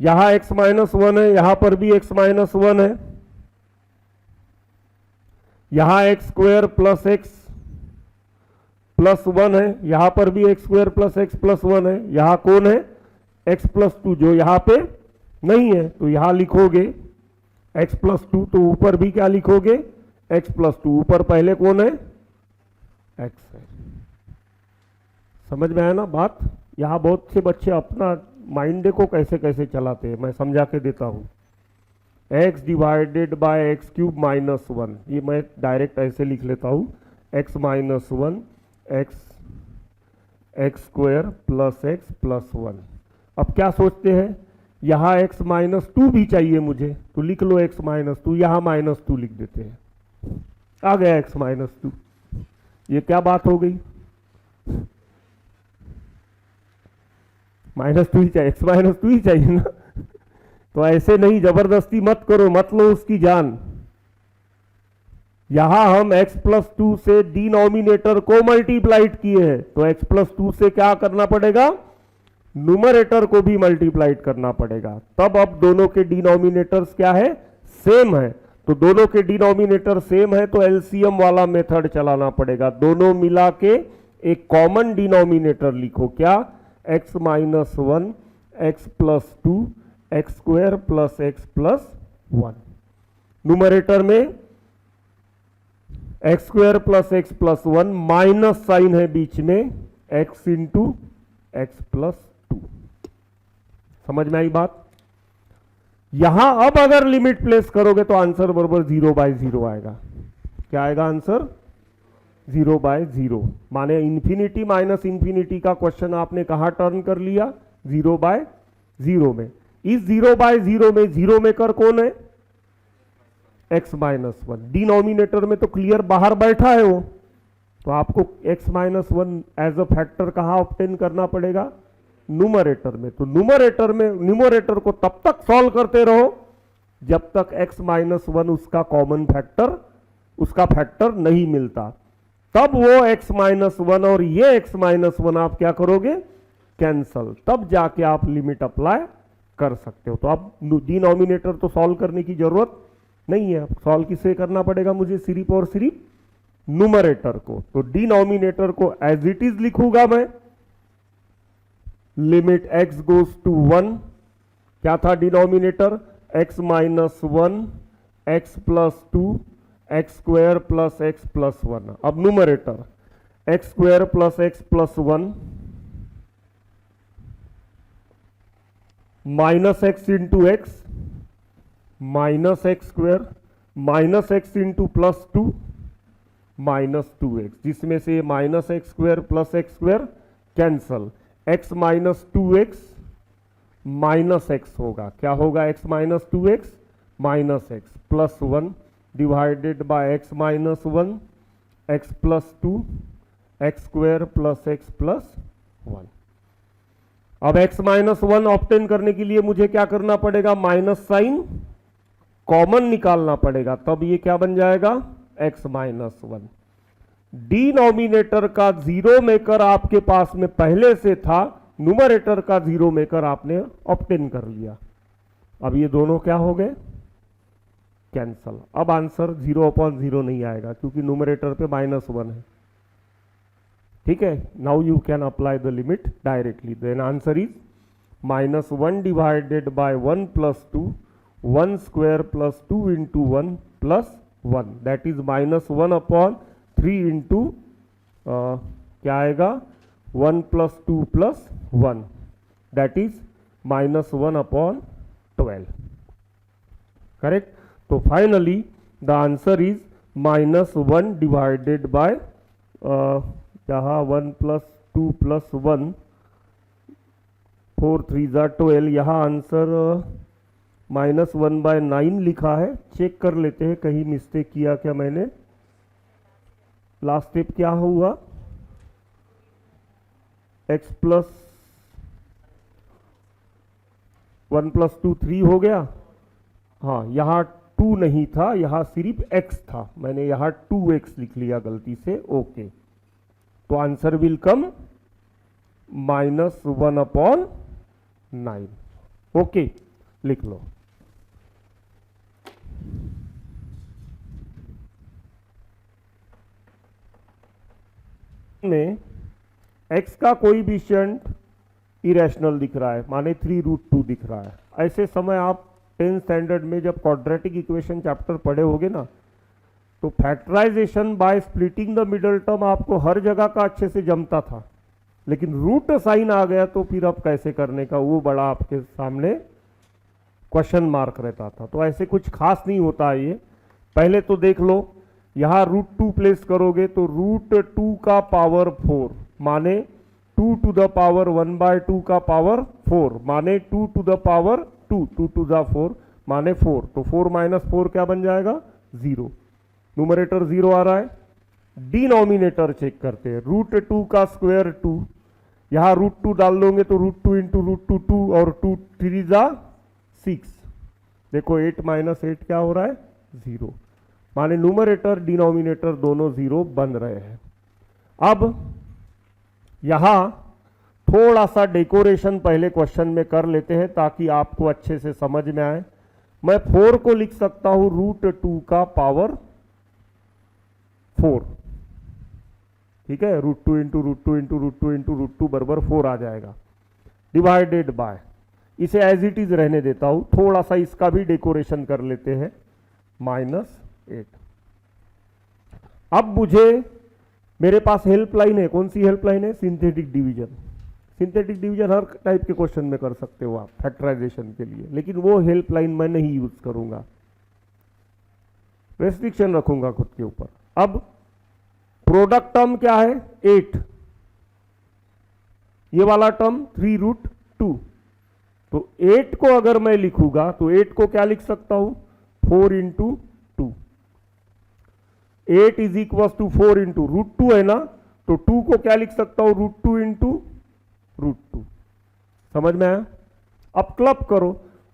यहां x - 1 है, यहां पर भी x - 1 है, यहां x² + x + 1 है, यहां पर भी x² + x + 1 है, यहां कौन है? x + 2, जो यहां पे नहीं है, तो यहां लिखोगे x + 2, तो ऊपर भी क्या लिखोगे? x + 2। ऊपर पहले कौन है? x है। समझ में आया ना बात? यहां बहुत से बच्चे अपना माइंड को कैसे कैसे चलाते हैं, मैं समझा के देता हूं। x डिवाइडेड बाय x³ - 1, ये मैं डायरेक्ट ऐसे लिख लेता हूं, x - 1 x² + x + 1। अब क्या सोचते हैं? यहां x - 2 भी चाहिए मुझे, तो लिख लो x - 2, यहां -2 लिख देते हैं, आ गया x - 2। ये क्या बात हो गई? -2 ही चाहिए, x - 2 ही चाहिए ना। तो ऐसे नहीं, जबरदस्ती मत करो, मत लो उसकी जान। यहां हम x + 2 से डिनोमिनेटर को मल्टीप्लाइड किए हैं, तो x + 2 से क्या करना पड़ेगा? न्यूमरेटर को भी मल्टीप्लाइड करना पड़ेगा। तब अब दोनों के डिनोमिनेटर्स क्या है? सेम है। तो दोनों के डिनोमिनेटर सेम है, तो एलसीएम वाला मेथड चलाना पड़ेगा। दोनों मिला के एक कॉमन डिनोमिनेटर लिखो। क्या? x - 1 x + 2 x² + x + 1। Numerator में x² + x + 1, माइनस साइन है बीच में, x × x + 2। समझ में आई बात? यहां अब अगर लिमिट प्लेस करोगे तो आंसर बराबर 0/0 आएगा। क्या आएगा आंसर? 0/0। माने इंफिनिटी माइनस इंफिनिटी का क्वेश्चन आपने कहां टर्न कर लिया? 0/0 में। इस 0/0 में जीरो मेकर कौन है? x-1। डिनोमिनेटर में तो क्लियर बाहर बैठा है वो, तो आपको x-1 एज अ फैक्टर कहां ऑब्टेन करना पड़ेगा? न्यूमरेटर में। तो न्यूमरेटर को तब तक सॉल्व करते रहो जब तक x-1 उसका फैक्टर नहीं मिलता। तब वो x-1 और ये x-1 आप क्या करोगे? कैंसल। तब जाके आप लिमिट अप्लाई कर सकते हो। तो अब डिनोमिनेटर तो सॉल्व करने की जरूरत नहीं है। सॉल्व किससे करना पड़ेगा मुझे? सिर्फ और सिर्फ न्यूमरेटर को। तो डिनोमिनेटर को एज इट इज लिखूंगा मैं, लिमिट x गोज टू 1। क्या था denominator? x-1 x plus 2 x square plus x plus 1। अब numerator x square plus x plus 1 minus x into x minus x square minus x into plus 2 minus 2x, जिसमें से minus x square plus x square cancel. x minus 2x minus x होगा। क्या होगा? x minus 2x minus x plus 1 divided by x minus 1 x plus 2 x square plus x plus 1। अब x माइनस 1 ऑब्टेन करने के लिए मुझे क्या करना पड़ेगा? माइनस साइन कॉमन निकालना पड़ेगा। तब ये क्या बन जाएगा? x minus 1। डिनोमिनेटर का जीरो मेकर आपके पास में पहले से था, न्यूमरेटर का जीरो मेकर आपने ऑब्टेन कर लिया। अब ये दोनों क्या हो गए? कैंसल। अब आंसर 0/0 नहीं आएगा क्योंकि न्यूमरेटर पे -1 है। ठीक है, now you can apply the limit directly. Then answer is -1 divided by 1 plus 2 1 square plus 2 into 1 plus 1, that is -1/3 into क्या आएगा? 1 plus 2 plus 1, that is -1/12। Correct? तो finally the answer is -1 divided by यहाँ 1 प्लस 2 प्लस 1 4 3 12। यहाँ आंसर -1/9 लिखा है। चेक कर लेते हैं कहीं मिस्टेक किया क्या मैंने। लास्ट स्टेप क्या हुआ? x प्लस 1 प्लस 2 3 हो गया। हाँ, यहाँ 2 नहीं था, यहाँ सिर्फ x था। मैंने यहाँ 2x लिख लिया गलती से। ओके, तो आंसर विल कम -1/9। ओके, लिख लो। में x का कोएफिशिएंट इरेशनल दिख रहा है, माने 3√2 दिख रहा है। ऐसे समय आप 10th स्टैंडर्ड में जब क्वाड्रेटिक इक्वेशन चैप्टर पढ़े होगे ना, तो factorization by splitting the middle term आपको हर जगह का अच्छे से जमता था, लेकिन रूट साइन आ गया तो फिर अब कैसे करने का वो बड़ा आपके सामने क्वेश्चन मार्क रहता था। तो ऐसे कुछ खास नहीं होता है ये। पहले तो देख लो, यहाँ √2 प्लेस करोगे तो √2 का पावर 4 माने 2 टू द पावर 1/2 का पावर 4 माने 2 to the power 2 2 to the 4 माने 4। तो 4 - 4 क्या बन जाएगा? 0। न्यूमरेटर 0 आ रहा है। डिनोमिनेटर चेक करते हैं। √2 का स्क्वायर 2, यहाँ √2 डाल दोगे तो √2 इंटू √2 2 और 2 3 जा 6। देखो 8 - 8 क्या हो रहा है? 0। माने न्यूमरेटर डिनोमिनेटर दोनों 0 बन रहे हैं। अब यहां थोड़ा सा डेकोरेशन पहले क्वेश्चन में कर लेते हैं ताकि आपको अच्छे से समझ में आए। मैं 4 को लिख सकता हूं √2 का पावर 4। ठीक है, √2 इंटू √2 इंटू √2 इंटू √2 बराबर 4 आ जाएगा। डिवाइडेड बाय, इसे एज इट इज रहने देता हूं, थोड़ा सा इसका भी डेकोरेशन कर लेते हैं, -8। अब मुझे, मेरे पास हेल्पलाइन है। कौन सी हेल्पलाइन है? Synthetic division. सिंथेटिक डिवीजन हर टाइप के क्वेश्चन में कर सकते हो आप फैक्टराइजेशन के लिए, लेकिन वो हेल्पलाइन मैं नहीं यूज करूंगा, रेस्ट्रिक्शन रखूंगा खुद के ऊपर। अब प्रोडक्ट टर्म क्या है 8, ये वाला टर्म 3√2, तो 8 को अगर मैं लिखूंगा तो 8 को क्या लिख सकता हूं 4 × 2, 8 = 4 × √2 है ना, तो 2 को क्या लिख सकता हूं √2 × √2। समझ में आया? अब क्लब करो,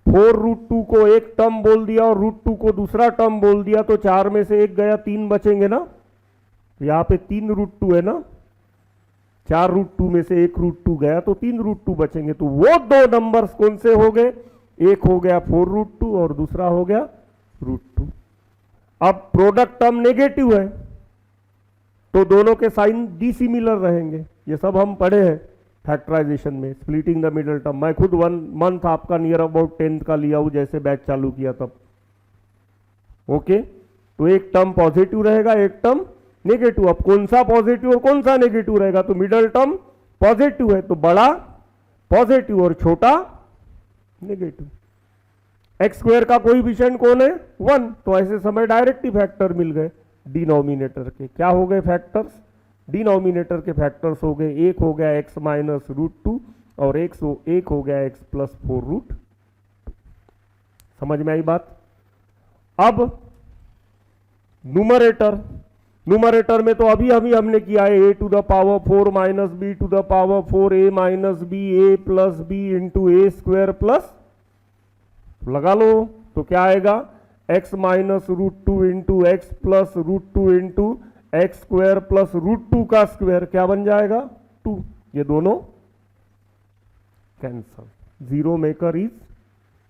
4√2 को एक टर्म बोल दिया और √2 को दूसरा टर्म बोल दिया, तो 4 में से एक गया, 3 बचेंगे ना। यहां पे 3√2 है ना, 4√2 में से एक √2 गया तो 3√2 बचेंगे। तो वो दो नंबर्स कौन से हो गए, एक हो गया 4√2 और दूसरा हो गया √2। अब प्रोडक्ट टर्म नेगेटिव है तो दोनों के साइन डिसिमिलर रहेंगे, ये सब हम पढ़े हैं फैक्टराइजेशन में, स्प्लिटिंग द मिडल टर्म। मैं खुद 1 मंथ आपका नियर अबाउट 10th का लिया हूं, जैसे बैच चालू किया तब। ओके, तो एक टर्म पॉजिटिव रहेगा, एक टर्म नेगेटिव। अब कौन सा पॉजिटिव और कौन सा नेगेटिव रहेगा, तो मिडल टर्म पॉजिटिव है तो बड़ा पॉजिटिव और छोटा नेगेटिव। x² का कोएफिशिएंट कौन है 1, तो ऐसे समय डायरेक्ट ही फैक्टर मिल गए डिनोमिनेटर के। क्या हो गए फैक्टर्स, डिनोमिनेटर के फैक्टर्स हो गए, एक हो गया x - √2 और एक हो गया x + 4√2। समझ में आई बात? अब न्यूमरेटर में तो अभी हमने किया है a⁴ - b⁴ a - b a + b × a² लगा लो, तो क्या आएगा x - √2 × x + √2 × x² + √2 का स्क्वायर क्या बन जाएगा 2। ये दोनों cancel, 0 maker is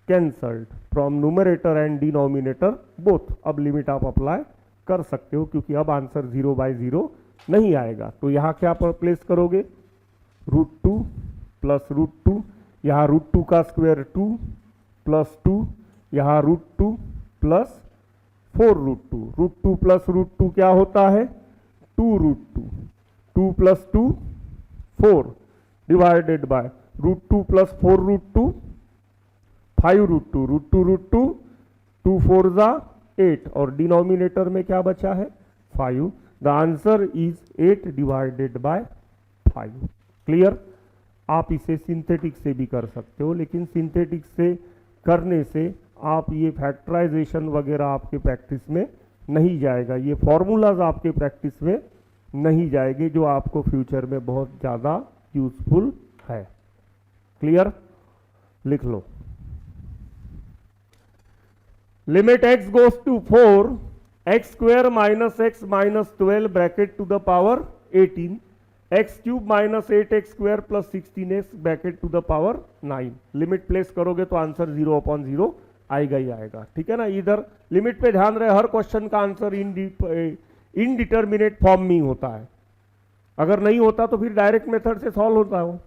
cancelled from numerator and denominator both. अब लिमिट आप अप्लाई कर सकते हो, क्योंकि अब आंसर 0/0 नहीं आएगा। तो यहां क्या प्लेस करोगे √2 + √2, यहां √2 का स्क्वायर 2 + 2, यहां √2 + 4√2, √2 + √2 क्या होता है 2√2, 2 + 2 4 डिवाइडेड बाय √2 + 4√2 5√2, √2 2 4 8 और डिनोमिनेटर में क्या बचा है 5। The answer is 8 divided by 5। Clear? आप इसे सिंथेटिक से भी कर सकते हो, लेकिन सिंथेटिक से करने से आप ये फैक्टराइजेशन वगैरह आपके प्रैक्टिस में नहीं जाएगा, ये फॉर्मूलाज आपके प्रैक्टिस में नहीं जाएंगे, जो आपको फ्यूचर में बहुत ज़्यादा यूजफुल है। क्लियर? लिख लो, limit x goes to 4 x² - x - 12 bracket to the power 18 x³ - 8x² + 16x bracket to the power 9। Limit place करोगे तो आंसर 0/0 आएगा ही आएगा। ठीक है ना? इधर लिमिट पे ध्यान रहे, हर क्वेश्चन का आंसर इनडिटर्मिनेट फॉर्म में होता है। अगर नहीं होता तो फिर डायरेक्ट मेथड से सॉल्व होता हो,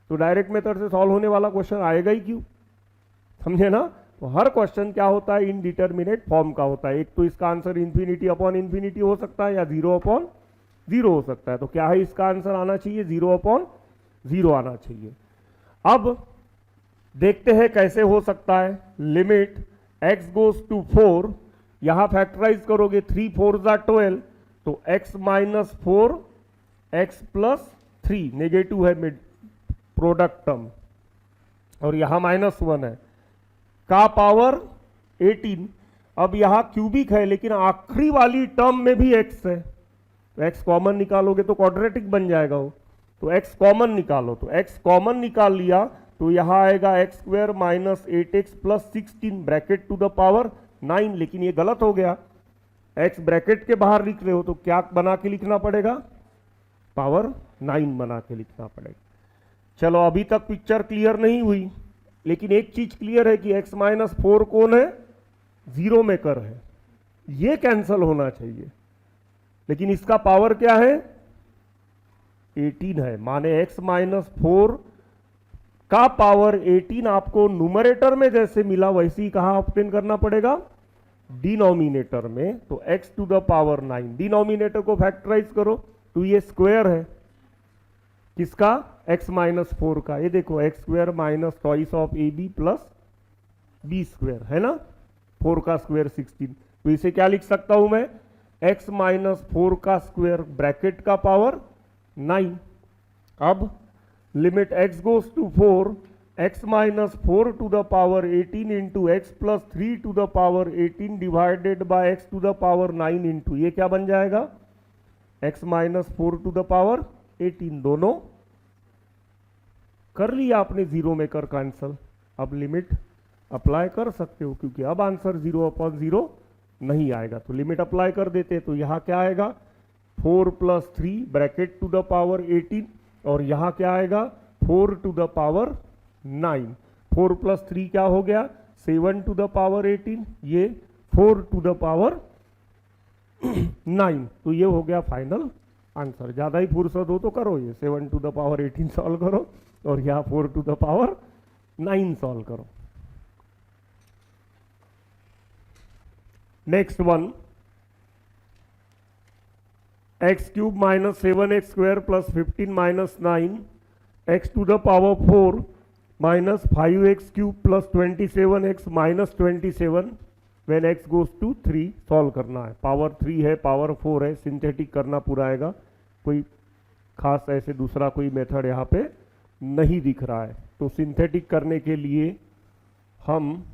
तो डायरेक्ट मेथड से सॉल्व होने वाला क्वेश्चन आएगा ही क्यों? समझे ना? तो हर क्वेश्चन क्या होता है इनडिटर्मिनेट फॉर्म का होता है। एक तो इसका आंसर ∞/∞ हो सकता है या 0/0 हो सकता है। तो क्या है इसका आंसर आना चाहिए 0/0 आना चाहिए। अब देखते हैं कैसे हो सकता है। लिमिट x goes to 4, यहां फैक्टराइज करोगे 3 4 12, तो x - 4 x + 3 नेगेटिव है मिड प्रोडक्ट टर्म, और यहां -1 है का पावर 18। अब यहां क्यूबिक है, लेकिन आखिरी वाली टर्म में भी x है, तो x कॉमन निकालोगे तो क्वाड्रेटिक बन जाएगा वो। तो x कॉमन निकालो, तो x कॉमन निकाल लिया तो यहां आएगा x² - 8x + 16 bracket to the power 9। लेकिन ये गलत हो गया, x ब्रैकेट के बाहर लिख रहे हो तो क्या बना के लिखना पड़ेगा पावर 9 बना के लिखना पड़ेगा। चलो अभी तक पिक्चर क्लियर नहीं हुई, लेकिन एक चीज क्लियर है कि x - 4 कौन है 0 मेकर है, ये कैंसल होना चाहिए। लेकिन इसका पावर क्या है 18 है, माने x - 4 का पावर 18 आपको न्यूमरेटर में जैसे मिला वैसे ही कहां ऑब्टेन करना पड़ेगा डिनोमिनेटर में। तो x to the power 9, denominator को फैक्टराइज करो तो ये स्क्वायर है, किसका? x माइनस 4 का। ये देखो x square minus twice of a b plus b square है ना, 4 का स्क्वायर 16। तो इसे क्या लिख सकता हूं मैं? x माइनस 4 का स्क्वायर ब्रैकेट का पावर 9। अब limit x goes to 4, x minus 4 to the power 18 into x plus 3 to the power 18 divided by x to the power 9 into, ये क्या बन जाएगा? x minus 4 to the power 18। दोनों कर लिया आपने जीरो में कर कैंसल। अब लिमिट अप्लाई कर सकते हो क्योंकि अब आंसर 0/0 नहीं आएगा। तो लिमिट अप्लाई कर देते, तो यहां क्या आएगा? 4 plus 3 bracket to the power 18, और यहां क्या आएगा? 4 टू द पावर 9। 4 प्लस 3 क्या हो गया? 7 टू द पावर 18, ये 4 टू द पावर 9। तो ये हो गया फाइनल आंसर। ज्यादा ही फुर्सत हो तो करो, ये 7 टू द पावर 18 सॉल्व करो और यहाँ 4 टू द पावर 9 सॉल्व करो। Next one, x cube minus 7x square plus 15 minus 9 x to the power 4 minus 5x cube plus 27x minus 27 when x goes to 3 solve करना है। पावर 3 है, पावर 4 है, सिंथेटिक करना पूरा आएगा। कोई खास ऐसे दूसरा कोई मेथड यहाँ पे नहीं दिख रहा है। तो सिंथेटिक करने के लिए हम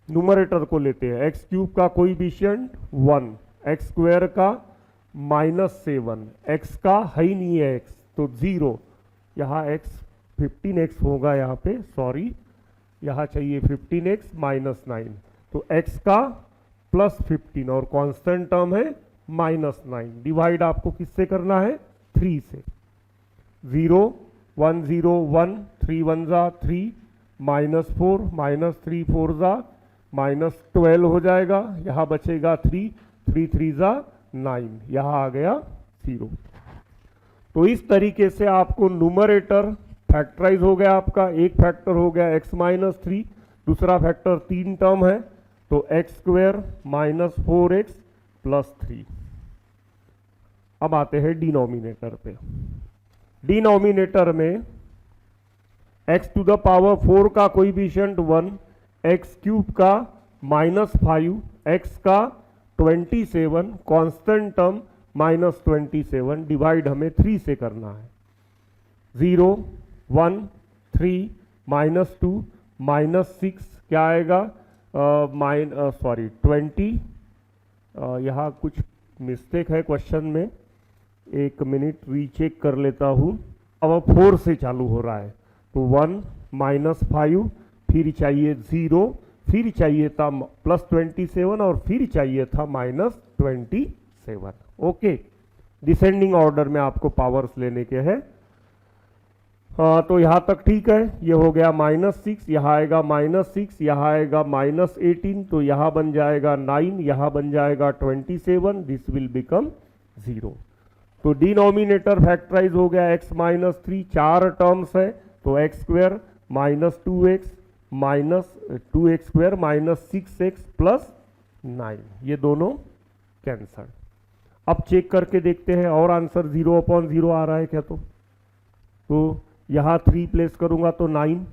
न्यूमरेटर को लेते हैं। एक्स क्यूब का कोएफिशिएंट 1, एक्स स्क्वायर का माइनस 7, एक्स का है ही नहीं है एक्स तो 0, यहाँ एक्स 15x होगा, यहाँ पे सॉरी यहाँ चाहिए 15x माइनस 9, तो x का प्लस 15 और कांस्टेंट टर्म है माइनस 9। डिवाइड आपको किससे करना है? 3 से। 0 1 0 1 3 1 जा 3 माइनस 4 माइनस 3 4 जा माइनस 12 हो जाएगा। यहाँ बचेगा 3 3 3 जा 9, यहाँ आ गया 0। तो इस तरीके से आपको न्यूमरेटर फैक्टराइज हो गया आपका। एक फैक्टर हो गया x माइनस 3, दूसरा फैक्टर 3 टर्म है तो x square minus 4x plus 3। अब आते हैं डिनोमिनेटर पे। डिनोमिनेटर में x टू द पावर 4 का कोएफिशिएंट 1, एक्स क्यूब का माइनस 5, x का 27, कांस्टेंट टर्म माइनस 27, डिवाइड हमें 3 से करना है। 0 1 3 माइनस 2 माइनस 6 क्या आएगा? 20। यहाँ कुछ मिस्टेक है क्वेश्चन में, एक मिनट रीचेक कर लेता हूँ। अब 4 से चालू हो रहा है तो 1 माइनस 5, फिर चाहिए 0, फिर चाहिए था प्लस 27 और फिर चाहिए था माइनस 27। ओके, डिसेंडिंग ऑर्डर में आपको पावर्स लेने के हैं। तो यहाँ तक ठीक है। ये हो गया माइनस 6, यहाँ आएगा माइनस 6, यहाँ आएगा माइनस 18, तो यहाँ बन जाएगा 9, यहाँ बन जाएगा 27, दिस विल बिकम 0। तो डिनोमिनेटर फैक्टराइज हो गया x माइनस 3, 4 टर्म्स है तो x square minus 2x minus 2x square minus 6x plus 9, ये दोनों कैंसल। अब चेक करके देखते हैं और आंसर 0/0 आ रहा है क्या। तो यहाँ 3 प्लेस करूंगा तो 9,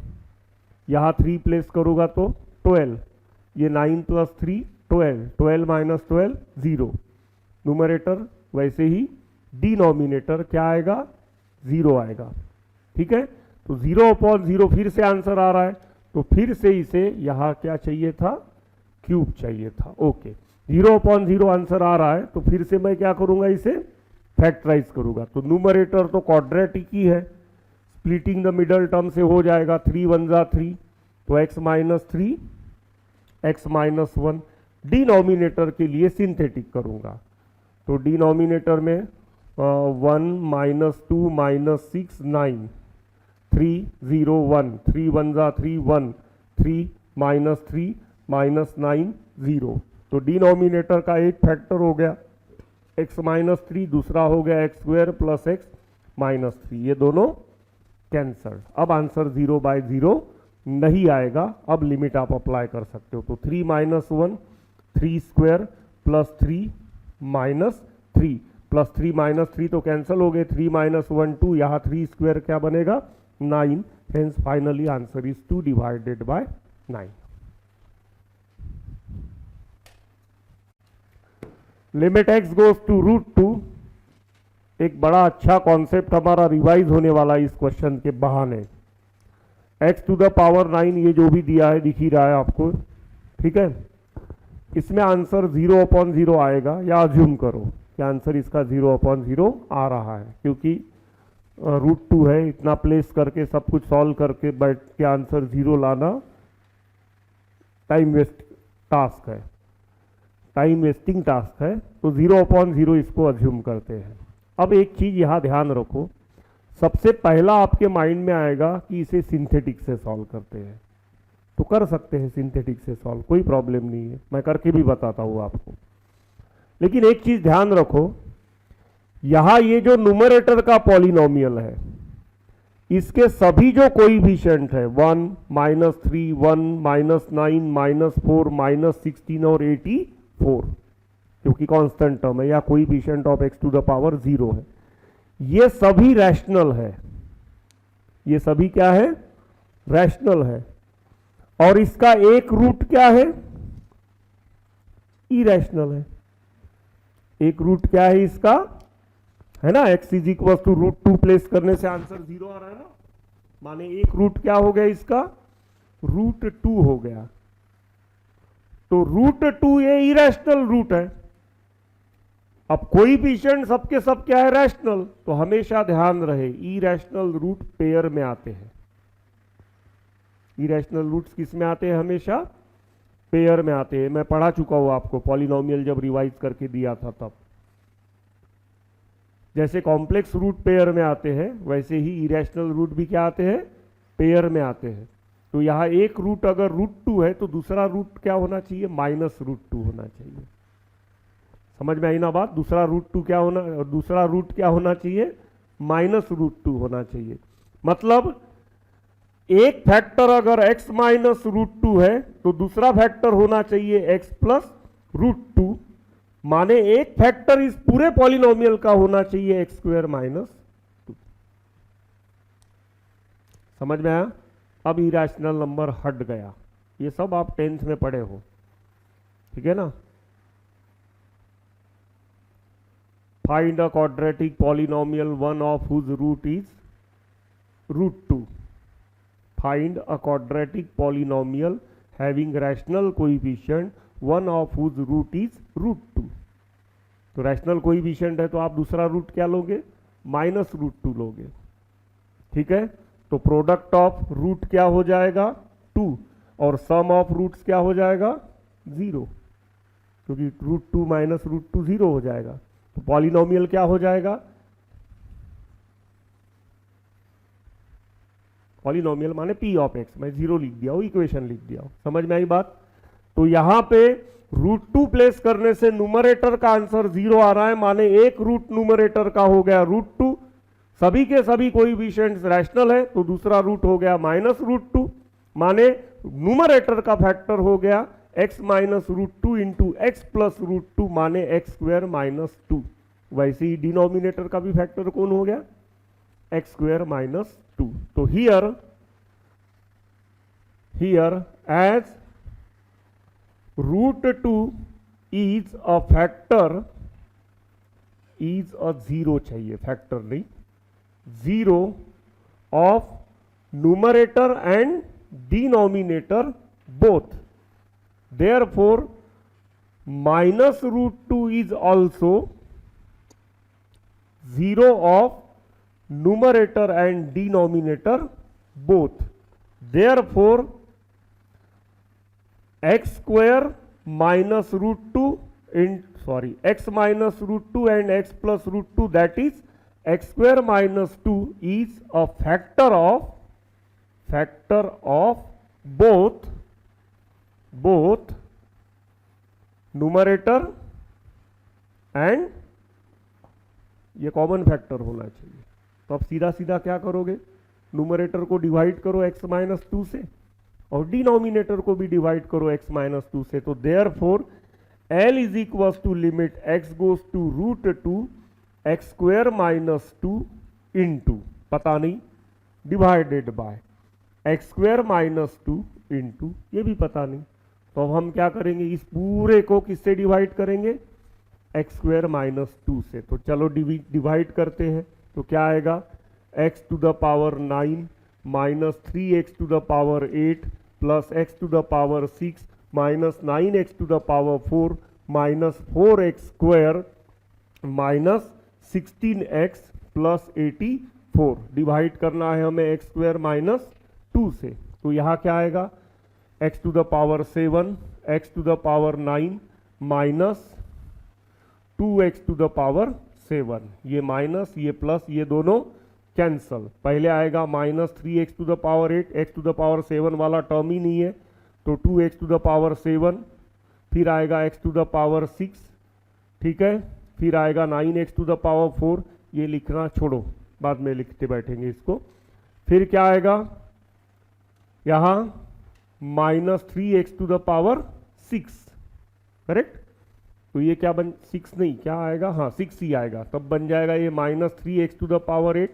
यहाँ 3 प्लेस करूंगा तो 12, ये 9 प्लस 3 12, 12 माइनस 12 0। न्यूमरेटर वैसे ही, डिनोमिनेटर क्या आएगा? 0 आएगा। ठीक है, तो 0/0 फिर से आंसर आ रहा है तो फिर से इसे यहाँ क्या चाहिए था? क्यूब चाहिए था। ओके, 0/0 आंसर आ रहा है तो फिर से मैं क्या करूंगा? इसे फैक्टराइज करूंगा। तो न्यूमरेटर तो क्वाड्रेटिक ही है, स्प्लिटिंग द मिडल टर्म से हो जाएगा। 3 1 जा 3 तो x minus 3 x minus 1। Denominator के लिए सिंथेटिक करूंगा तो डिनोमिनेटर में 1 माइनस 2 माइनस 6 9 3 0 1 3 1 जा 3 1 3 माइनस 3 माइनस 9 0। तो डिनोमिनेटर का एक फैक्टर हो गया x माइनस 3, दूसरा हो गया x square plus x minus 3, ये दोनों कैंसल्ड। अब आंसर 0/0 नहीं आएगा। अब लिमिट आप अप्लाई कर सकते हो। तो 3 minus 1 3 square plus 3 minus 3, plus 3 minus 3 तो कैंसिल हो गए, 3 माइनस 1 2, यहाँ 3 स्क्वायर क्या बनेगा 9, hence finally answer is 2 divided by 9। Limit x goes to √2, एक बड़ा अच्छा कॉन्सेप्ट हमारा रिवाइज होने वाला है इस क्वेश्चन के बहाने। x टू द पावर 9 ये जो भी दिया है दिख ही रहा है आपको, ठीक है। इसमें आंसर 0/0 आएगा, या अज्यूम करो कि आंसर इसका 0/0 आ रहा है, क्योंकि √2 है, इतना प्लेस करके सब कुछ सॉल्व करके बैठ के आंसर 0 लाना टाइम वेस्ट टास्क है, टाइम वेस्टिंग टास्क है, तो 0/0 इसको अज्यूम करते हैं। अब एक चीज यहां ध्यान रखो, सबसे पहला आपके माइंड में आएगा कि इसे सिंथेटिक से सॉल्व करते हैं, तो कर सकते हैं सिंथेटिक से सॉल्व, कोई प्रॉब्लम नहीं है, मैं करके भी बताता हूं आपको। लेकिन एक चीज ध्यान रखो, यहां ये जो न्यूमरेटर का पॉलिनोमियल है, इसके सभी जो कोएफिशिएंट है 1 -3 1 -9 -4 -16 और 84, क्योंकि कांस्टेंट टर्म है, या coefficient of x to the power 0 है, ये सभी रैशनल है, ये सभी क्या है रैशनल है। और इसका एक रूट क्या है इरेशनल है, एक रूट क्या है इसका, है ना, x is equal to √2 place करने से आंसर 0 आ रहा है ना, माने एक रूट क्या हो गया इसका √2 हो गया, तो √2 ये इरेशनल रूट है। अब कोएफिशिएंट सबके सब क्या है रैशनल, तो हमेशा ध्यान रहे इरेशनल रूट पेयर में आते हैं, इरेशनल रूट्स किस में आते हैं हमेशा पेयर में आते हैं। मैं पढ़ा चुका हूं आपको पॉलिनोमियल जब रिवाइज करके दिया था तब, जैसे कॉम्प्लेक्स रूट पेयर में आते हैं वैसे ही इरेशनल रूट भी क्या आते हैं पेयर में आते हैं। तो यहां एक रूट अगर √2 है तो दूसरा रूट क्या होना चाहिए -√2 होना चाहिए, समझ में आई ना बात, दूसरा √2 क्या होना, दूसरा रूट क्या होना चाहिए -√2 होना चाहिए। मतलब एक फैक्टर अगर x -√2 है तो दूसरा फैक्टर होना चाहिए x +√2, माने एक फैक्टर इस पूरे पॉलिनोमियल का होना चाहिए x² -2। समझ में आया? अब इरेशनल नंबर हट गया, ये सब आप 10th में पढ़े हो, ठीक है ना। Find a quadratic polynomial one of whose root is √2। Find a quadratic polynomial having rational coefficient one of whose root is √2। तो रैशनल कोएफिशिएंट है तो आप दूसरा रूट क्या लोगे -√2 लोगे, ठीक है। तो प्रोडक्ट ऑफ रूट क्या हो जाएगा 2 और सम ऑफ रूट्स क्या हो जाएगा 0, क्योंकि √2 -√2 0 हो जाएगा। तो पॉलिनोमियल क्या हो जाएगा, पॉलिनोमियल माने p ऑफ x, मैं 0 लिख दिया हूं, इक्वेशन लिख दिया हूं, समझ में आई बात। तो यहां पे √2 प्लेस करने से न्यूमरेटर का आंसर 0 आ रहा है, माने एक रूट न्यूमरेटर का हो गया √2, सभी के सभी कोएफिशिएंट्स रैशनल है, तो दूसरा रूट हो गया -√2, माने न्यूमरेटर का फैक्टर हो गया x -√2 इंटू x +√2 माने x² -2। वैसे ही डिनोमिनेटर का भी फैक्टर कौन हो गया x² -2। तो here as √2 is a factor, is a 0 चाहिए, फैक्टर नहीं, 0 of numerator and denominator both, therefore -√2 is also 0 of numerator and denominator both, therefore x² -√2 x -√2 and x +√2, that is x² -2 is a factor of both numerator and ये कॉमन फैक्टर होना चाहिए। तो अब सीधा सीधा क्या करोगे, न्यूमरेटर को डिवाइड करो x -2 से और डिनोमिनेटर को भी डिवाइड करो x -2 से। तो therefore L is equal to limit x goes to √2 x square minus 2 into, पता नहीं, divided by x square minus 2 into, ये भी पता नहीं। तो अब हम क्या करेंगे, इस पूरे को किससे डिवाइड करेंगे, एक्स स्क्वायर माइनस 2 से। तो चलो डिवाइड करते हैं। तो क्या आएगा, x to the power 9 minus 3x to the power 8 plus x to the power 6 minus 9x to the power 4 minus 4x square minus 16x plus 84। Divide करना है हमें एक्स स्क्वायर माइनस 2 से। तो यहाँ क्या आएगा, x to the power 7 x to the power 9 minus 2x to the power 7, ये माइनस ये प्लस ये दोनों कैंसल। पहले आएगा minus 3x to the power 8, x to the power 7 वाला टर्म ही नहीं है, तो 2x टू द पावर 7, फिर आएगा x टू द पावर 6, ठीक है, फिर आएगा 9x टू द पावर 4, ये लिखना छोड़ो, बाद में लिखते बैठेंगे इसको। फिर क्या आएगा यहाँ minus 3x to the power 6, correct. तो ये क्या बन, 6 नहीं, क्या आएगा, हाँ 6 ही आएगा, तब बन जाएगा ये minus 3x to the power 8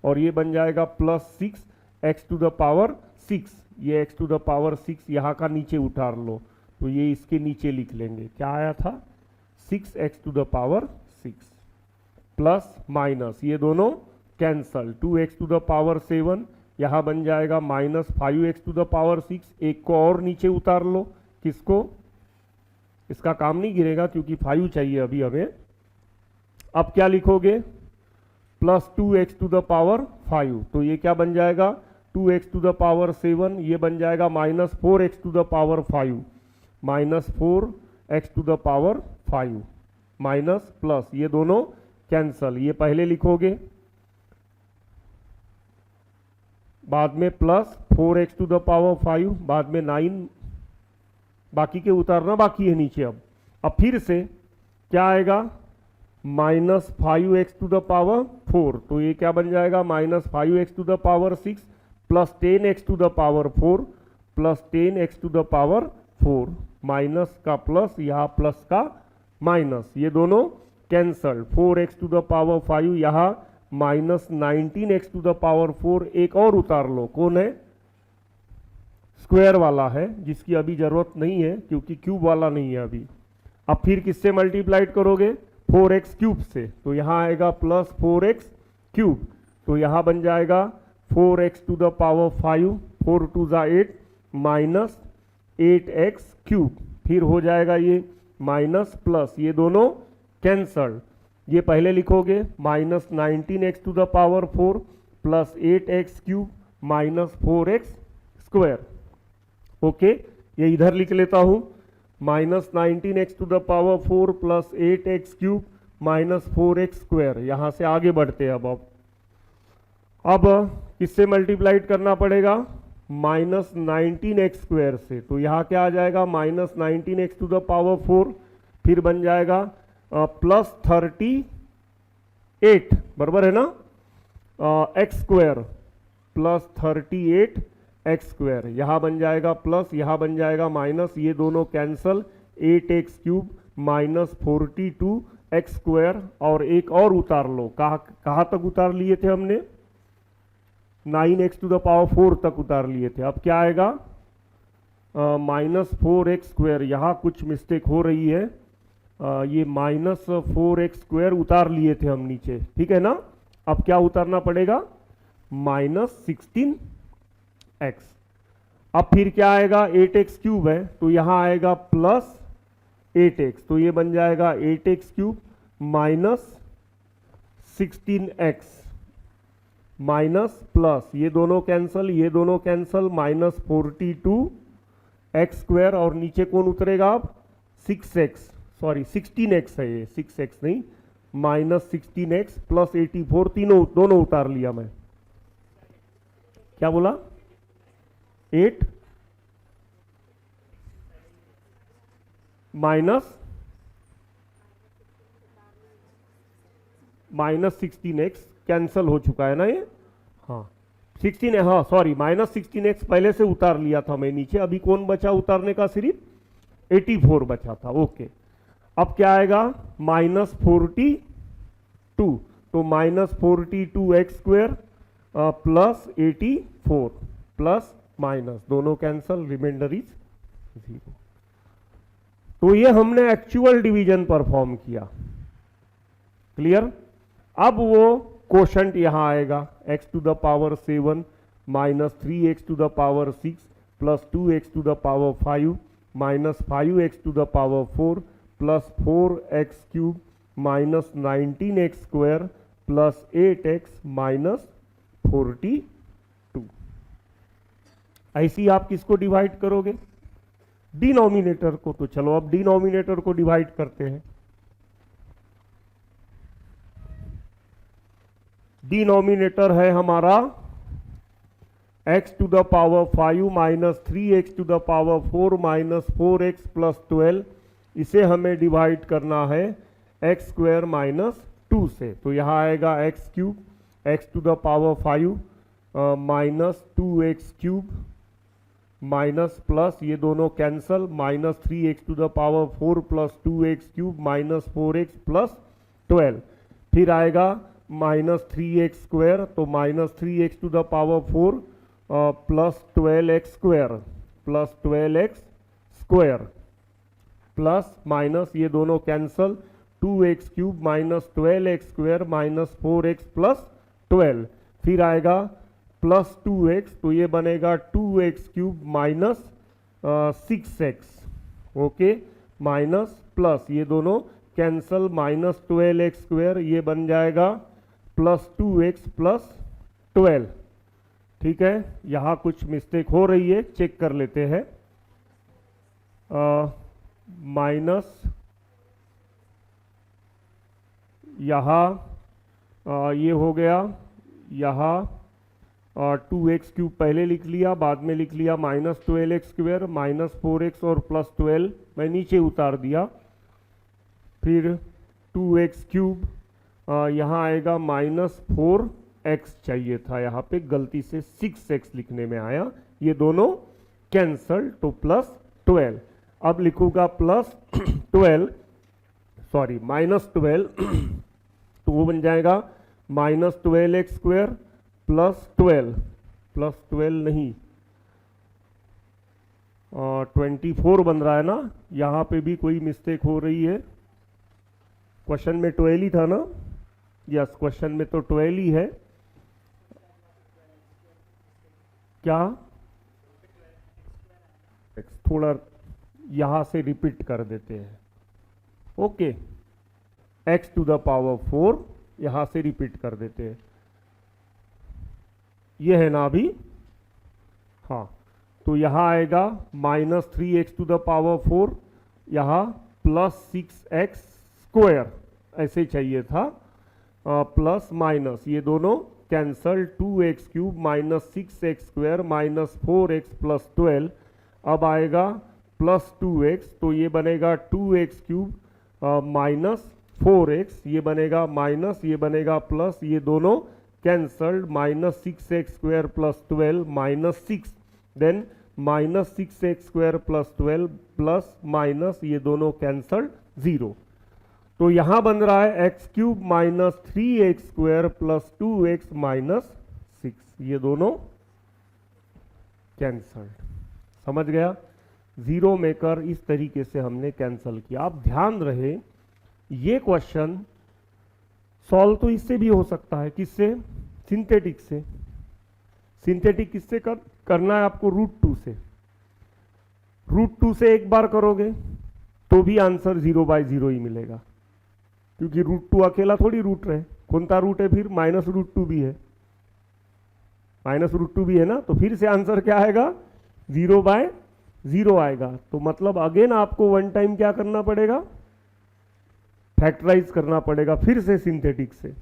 और ये बन जाएगा plus 6x to the power 6। ये x टू द पावर 6 यहाँ का नीचे उतार लो, तो ये इसके नीचे लिख लेंगे, क्या आया था 6x to the power 6 plus minus ये दोनों cancel, 2x to the power 7 यहाँ बन जाएगा minus 5x to the power 6। एक को और नीचे उतार लो, किसको, इसका काम नहीं गिरेगा क्योंकि 5 चाहिए अभी हमें। अब क्या लिखोगे, plus 2x to the power 5, तो ये क्या बन जाएगा 2x टू द पावर 7, ये बन जाएगा minus 4x to the power 5 minus 4x to the power 5 minus plus ये दोनों कैंसल, ये पहले लिखोगे, बाद में plus 4x to the power 5, बाद में 9, बाकी के उतारना बाकी है नीचे। अब फिर से क्या आएगा minus 5x to the power 4, तो ये क्या बन जाएगा minus 5x to the power 6 plus 10x to the power 4 plus 10x to the power 4, minus का प्लस यहाँ प्लस का माइनस, ये दोनों cancel, 4x to the power 5 यहाँ minus 19x to the power 4। एक और उतार लो, कौन है, स्क्वायर वाला है, जिसकी अभी जरूरत नहीं है क्योंकि क्यूब वाला नहीं है अभी। अब फिर किससे मल्टीप्लाइड करोगे, 4x क्यूब से, तो यहाँ आएगा प्लस 4x क्यूब, तो यहाँ बन जाएगा 4x to the power 5, 4 to ज़ा 8 माइनस 8x क्यूब, फिर हो जाएगा ये माइनस प्लस ये दोनों कैंसल, ये पहले लिखोगे minus 19x to the power 4 plus 8x cube minus 4x square. Okay, ये इधर लिख लेता हूं, minus 19x to the power 4 plus 8x cube minus 4x square. यहां से आगे बढ़ते हैं। अब किससे मल्टीप्लाइड करना पड़ेगा, माइनस 19x स्क्वायर से, तो यहाँ क्या आ जाएगा minus 19x to the power 4, फिर बन जाएगा प्लस 38, बराबर है ना, x square plus 38 x square, यहाँ बन जाएगा प्लस, यहाँ बन जाएगा माइनस, ये दोनों cancel, 8x cube minus 42 x square, और एक और उतार लो, कहाँ तक उतार लिए थे हमने, 9x टू द पावर 4 तक उतार लिए थे। अब क्या आएगा माइनस 4x स्क्वायर, यहाँ कुछ मिस्टेक हो रही है, ये माइनस 4x स्क्वायर उतार लिए थे हम नीचे, ठीक है ना। अब क्या उतारना पड़ेगा, माइनस 16x। अब फिर क्या आएगा, 8x क्यूब है तो यहाँ आएगा प्लस 8x, तो ये बन जाएगा 8x cube minus 16x minus plus, ये दोनों कैंसल, ये दोनों कैंसल, माइनस 42 एक्स स्क्वायर, और नीचे कौन उतरेगा अब 6x, सॉरी 16x है ये, 6x नहीं, माइनस 16x प्लस 84, दोनों उतार लिया मैं। क्या बोला, 8 माइनस 16x कैंसल हो चुका है ना ये, हाँ 16, हाँ सॉरी माइनस 16x पहले से उतार लिया था मैं नीचे, अभी कौन बचा उतारने का, सिर्फ 84 बचा था। ओके, अब क्या आएगा माइनस 48 2, तो -42x² प्लस 84 प्लस माइनस दोनों कैंसल, रिमाइंडर इज 0। तो ये हमने एक्चुअल डिवीजन परफॉर्म किया। क्लियर? अब वो कोशंट यहां आएगा, x⁻7 minus 3x⁻6 plus 2x⁻5 minus 5x⁻4 plus 4x³ minus 19x² plus 8x minus 42। ऐसी आप किसको डिवाइड करोगे? डिनोमिनेटर को। तो चलो अब डिनोमिनेटर को डिवाइड करते हैं। डिनोमिनेटर है हमारा x⁻5 minus 3x⁻4 minus 4x plus 12। इसे हमें डिवाइड करना है x² माइनस 2 से। तो यहां आएगा x³ x⁻5 minus 2x³ minus plus ये दोनों cancel, minus 3x⁻4 plus 2x³ minus 4x plus 12। फिर आएगा माइनस 3x², तो minus 3x⁻4 plus 12x² plus 12x² plus minus ये दोनों cancel, 2x³ minus 12x² minus 4x plus 12। फिर आएगा प्लस 2x, तो ये बनेगा 2x³ minus 6x, okay, minus plus ये दोनों कैंसल, माइनस 12x² ये बन जाएगा प्लस 2x प्लस 12। ठीक है, यहाँ कुछ मिस्टेक हो रही है, चेक कर लेते हैं। माइनस यहाँ ये हो गया, यहाँ 2x³ पहले लिख लिया, बाद में लिख लिया माइनस 12x² माइनस 4x और प्लस 12 मैं नीचे उतार दिया। फिर 2x³ यहाँ आएगा माइनस 4x चाहिए था, यहाँ पे गलती से 6x लिखने में आया, ये दोनों कैंसल, तो प्लस 12। अब लिखूंगा प्लस 12, सॉरी माइनस 12, तो वो बन जाएगा माइनस 12x² प्लस 12 नहीं 24 बन रहा है ना, यहाँ पे भी कोई मिस्टेक हो रही है। क्वेश्चन में 12 ही था ना? यस, क्वेश्चन में तो 12 ही है। क्या थोड़ा यहां से रिपीट कर देते हैं, ओके, x⁻4 यहां से रिपीट कर देते हैं, ये है ना अभी? हाँ, तो यहां आएगा माइनस 3x⁻4, यहां प्लस 6x² ऐसे चाहिए था, प्लस माइनस ये दोनों cancel, 2x³ minus 6x² minus 4x plus 12। अब आएगा प्लस 2x, तो ये बनेगा 2x³ माइनस 4x, ये बनेगा माइनस, ये बनेगा प्लस, ये दोनों cancelled, minus 6x² plus 12 minus 6, then minus 6x² plus 12 plus minus ये दोनों कैंसल्ड, 0। तो यहां बन रहा है x³ minus 3x² plus 2x minus 6, ये दोनों कैंसल्ड। समझ गया? जीरो मेकर इस तरीके से हमने कैंसल किया। आप ध्यान रहे, ये क्वेश्चन सॉल्व तो इससे भी हो सकता है, किससे? सिंथेटिक से। सिंथेटिक किससे करना है आपको? √2 से। √2 से एक बार करोगे तो भी आंसर 0/0 ही मिलेगा, क्योंकि √2 अकेला थोड़ी रूट है, कौन सा रूट है फिर? माइनस √2 भी है, माइनस √2 भी है ना, तो फिर से आंसर क्या आएगा? 0/0 आएगा। तो मतलब अगेन आपको वन टाइम क्या करना पड़ेगा? फैक्टराइज करना पड़ेगा फिर से सिंथेटिक से।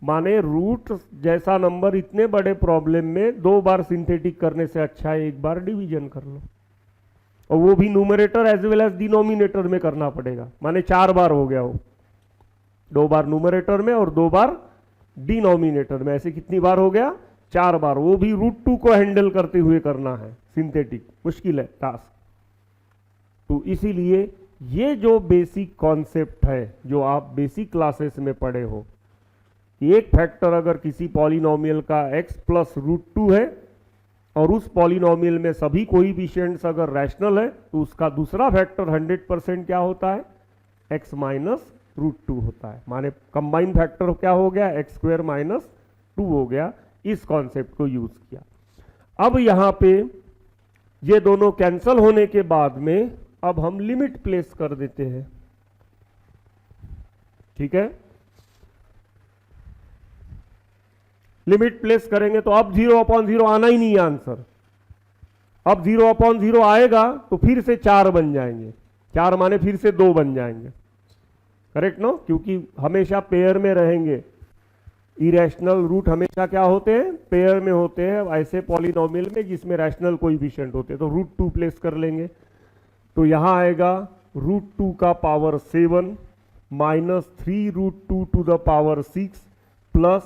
माने रूट जैसा नंबर इतने बड़े प्रॉब्लम में 2 बार सिंथेटिक करने से अच्छा है एक बार डिवीजन कर लो, और वो भी numerator as well as denominator में करना पड़ेगा। माने 4 बार हो गया हो, 2 बार न्यूमरेटर में और 2 बार डिनोमिनेटर में, ऐसे कितनी बार हो गया? 4 बार। वो भी √2 को हैंडल करते हुए करना है सिंथेटिक, मुश्किल है टास्क। तो इसीलिए ये जो बेसिक कॉन्सेप्ट है जो आप बेसिक क्लासेस में पढ़े हो, एक फैक्टर अगर किसी पॉलिनोमियल का x प्लस रूट टू है और उस पॉलिनोमियल में सभी कोएफिशिएंट्स अगर रैशनल है तो उसका दूसरा फैक्टर 100% क्या होता है, x माइनस रूट टू होता है। माने कंबाइन फैक्टर क्या हो गया, एक्स स्क्वायर माइनस टू हो गया। इस कॉन्सेप्ट को यूज किया। अब यहां पे ये दोनों कैंसल होने के बाद में अब हम लिमिट प्लेस कर देते हैं। ठीक है, लिमिट प्लेस करेंगे तो अब 0/0 आना ही नहीं है आंसर। अब 0/0 आएगा तो फिर से 4 बन जाएंगे, 4 माने फिर से 2 बन जाएंगे, करेक्ट नो, क्योंकि हमेशा पेयर में रहेंगे। इरेशनल रूट हमेशा क्या होते हैं, पेयर में होते हैं, ऐसे पॉलिनोमियल में जिसमें रैशनल कोएफिशिएंट होते हैं। तो रूट 2 प्लेस कर लेंगे तो यहां आएगा रूट 2 का power 7 minus 3 root 2 to the power 6 plus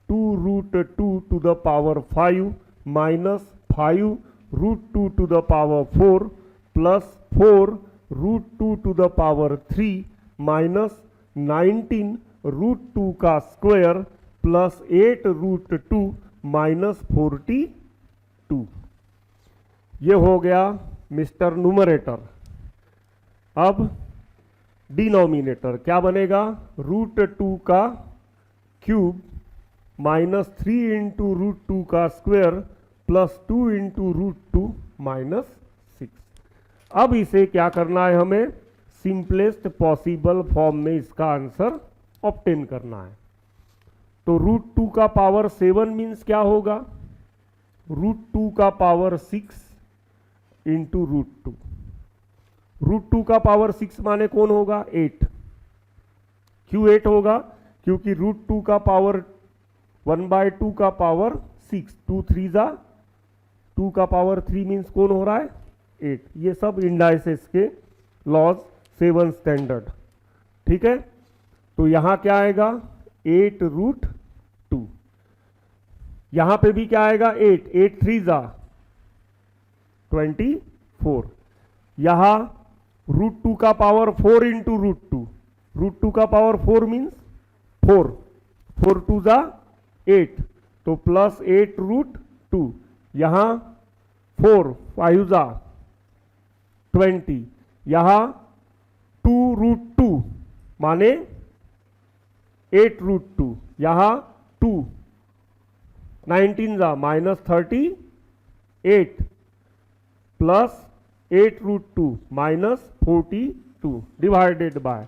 2 root 2 to the power 5 minus 5 root 2 to the power 4 plus 4 root 2 to the power 3 minus 19 root 2 का स्क्वायर प्लस 8 रूट 2 माइनस 42। ये हो गया मिस्टर न्यूमरेटर। अब डिनोमिनेटर क्या बनेगा, रूट 2 का क्यूब माइनस 3 इंटू रूट 2 का square plus 2 into root 2 minus 6। अब इसे क्या करना है, हमें सिंपलेस्ट पॉसिबल फॉर्म में इसका आंसर ऑब्टेन करना है। तो रूट 2 का पावर 7 मीन्स क्या होगा, रूट 2 का पावर 6 इंटू रूट 2। रूट 2 का पावर 6 माने कौन होगा, 8। क्यों 8 होगा, क्योंकि रूट 2 का पावर 1/2 का पावर 6, 2 3 जा 2 का पावर 3 मीन्स कौन हो रहा है, 8। ये सब इंडाइसेस के लॉज 7 स्टैंडर्ड। ठीक है, तो यहां क्या आएगा 8 रूट 2। यहां पे भी क्या आएगा 8, 8 3 जा 24। यहां रूट 2 का पावर 4 इंटू रूट 2, रूट 2 का पावर 4 मीन्स 4, 4 2 जा 8, तो प्लस 8 रूट 2। यहां 4 5 जा 20, यहां 2 रूट 2 माने 8 रूट 2, यहां 2 19 जा minus 38 plus 8 root 2 minus 42 divided by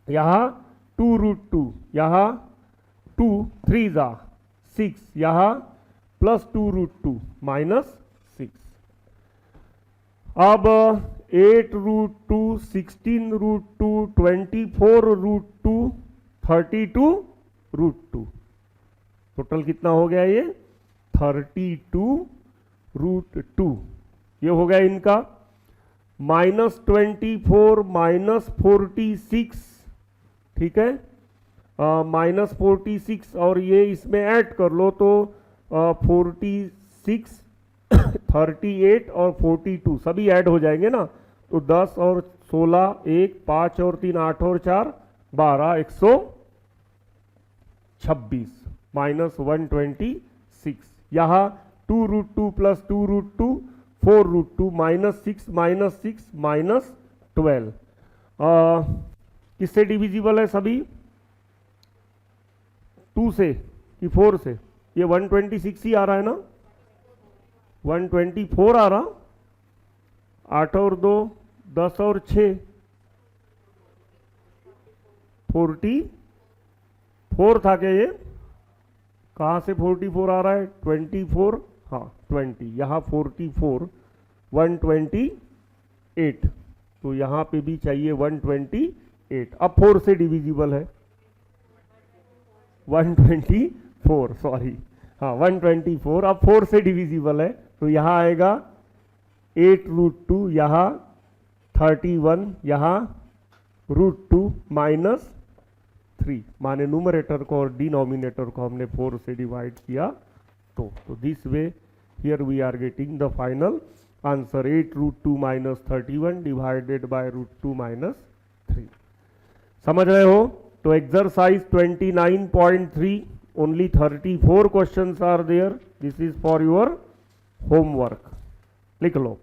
यहां 2 रूट 2, यहां 2 3 जा 6, यहां प्लस 2 रूट 2 माइनस 6। अब 8 root 2, 16 root 2, 24 root 2, 32 root 2, total कितना हो गया ये 32 रूट 2। ये हो गया इनका माइनस 24 माइनस 46। ठीक है, माइनस 46 और ये इसमें ऐड कर लो तो 46 38 और 42 सभी ऐड हो जाएंगे ना, तो 10 और 16 1 5 और 3 8 और 4 12 126 माइनस 126। यहां 2 root 2 plus 2 root 2 4 root 2 minus 6 minus 12। किससे डिविजिबल है सभी, 2 से कि 4 से, ये 126 ही आ रहा है ना, 124 आ रहा, 8 और 2 10 और 6 44 था क्या, ये कहां से 44 आ रहा है, 24, हाँ 20, यहां 44 128, तो यहां पे भी चाहिए 128। अब 4 से डिविजिबल है 124, सॉरी, हाँ 124, अब 4 से डिविजिबल है, तो यहां आएगा 8 रूट 2, यहां 31, यहां रूट 2 माइनस 3, माने न्यूमरेटर को और डिनोमिनेटर को हमने 4 से डिवाइड किया। तो this way here we are getting the final answer 8 root 2 minus 31 divided by root 2 minus 3। समझ रहे हो? तो exercise 29.3 only 34 questions are there, this is for your homework, लिख लो।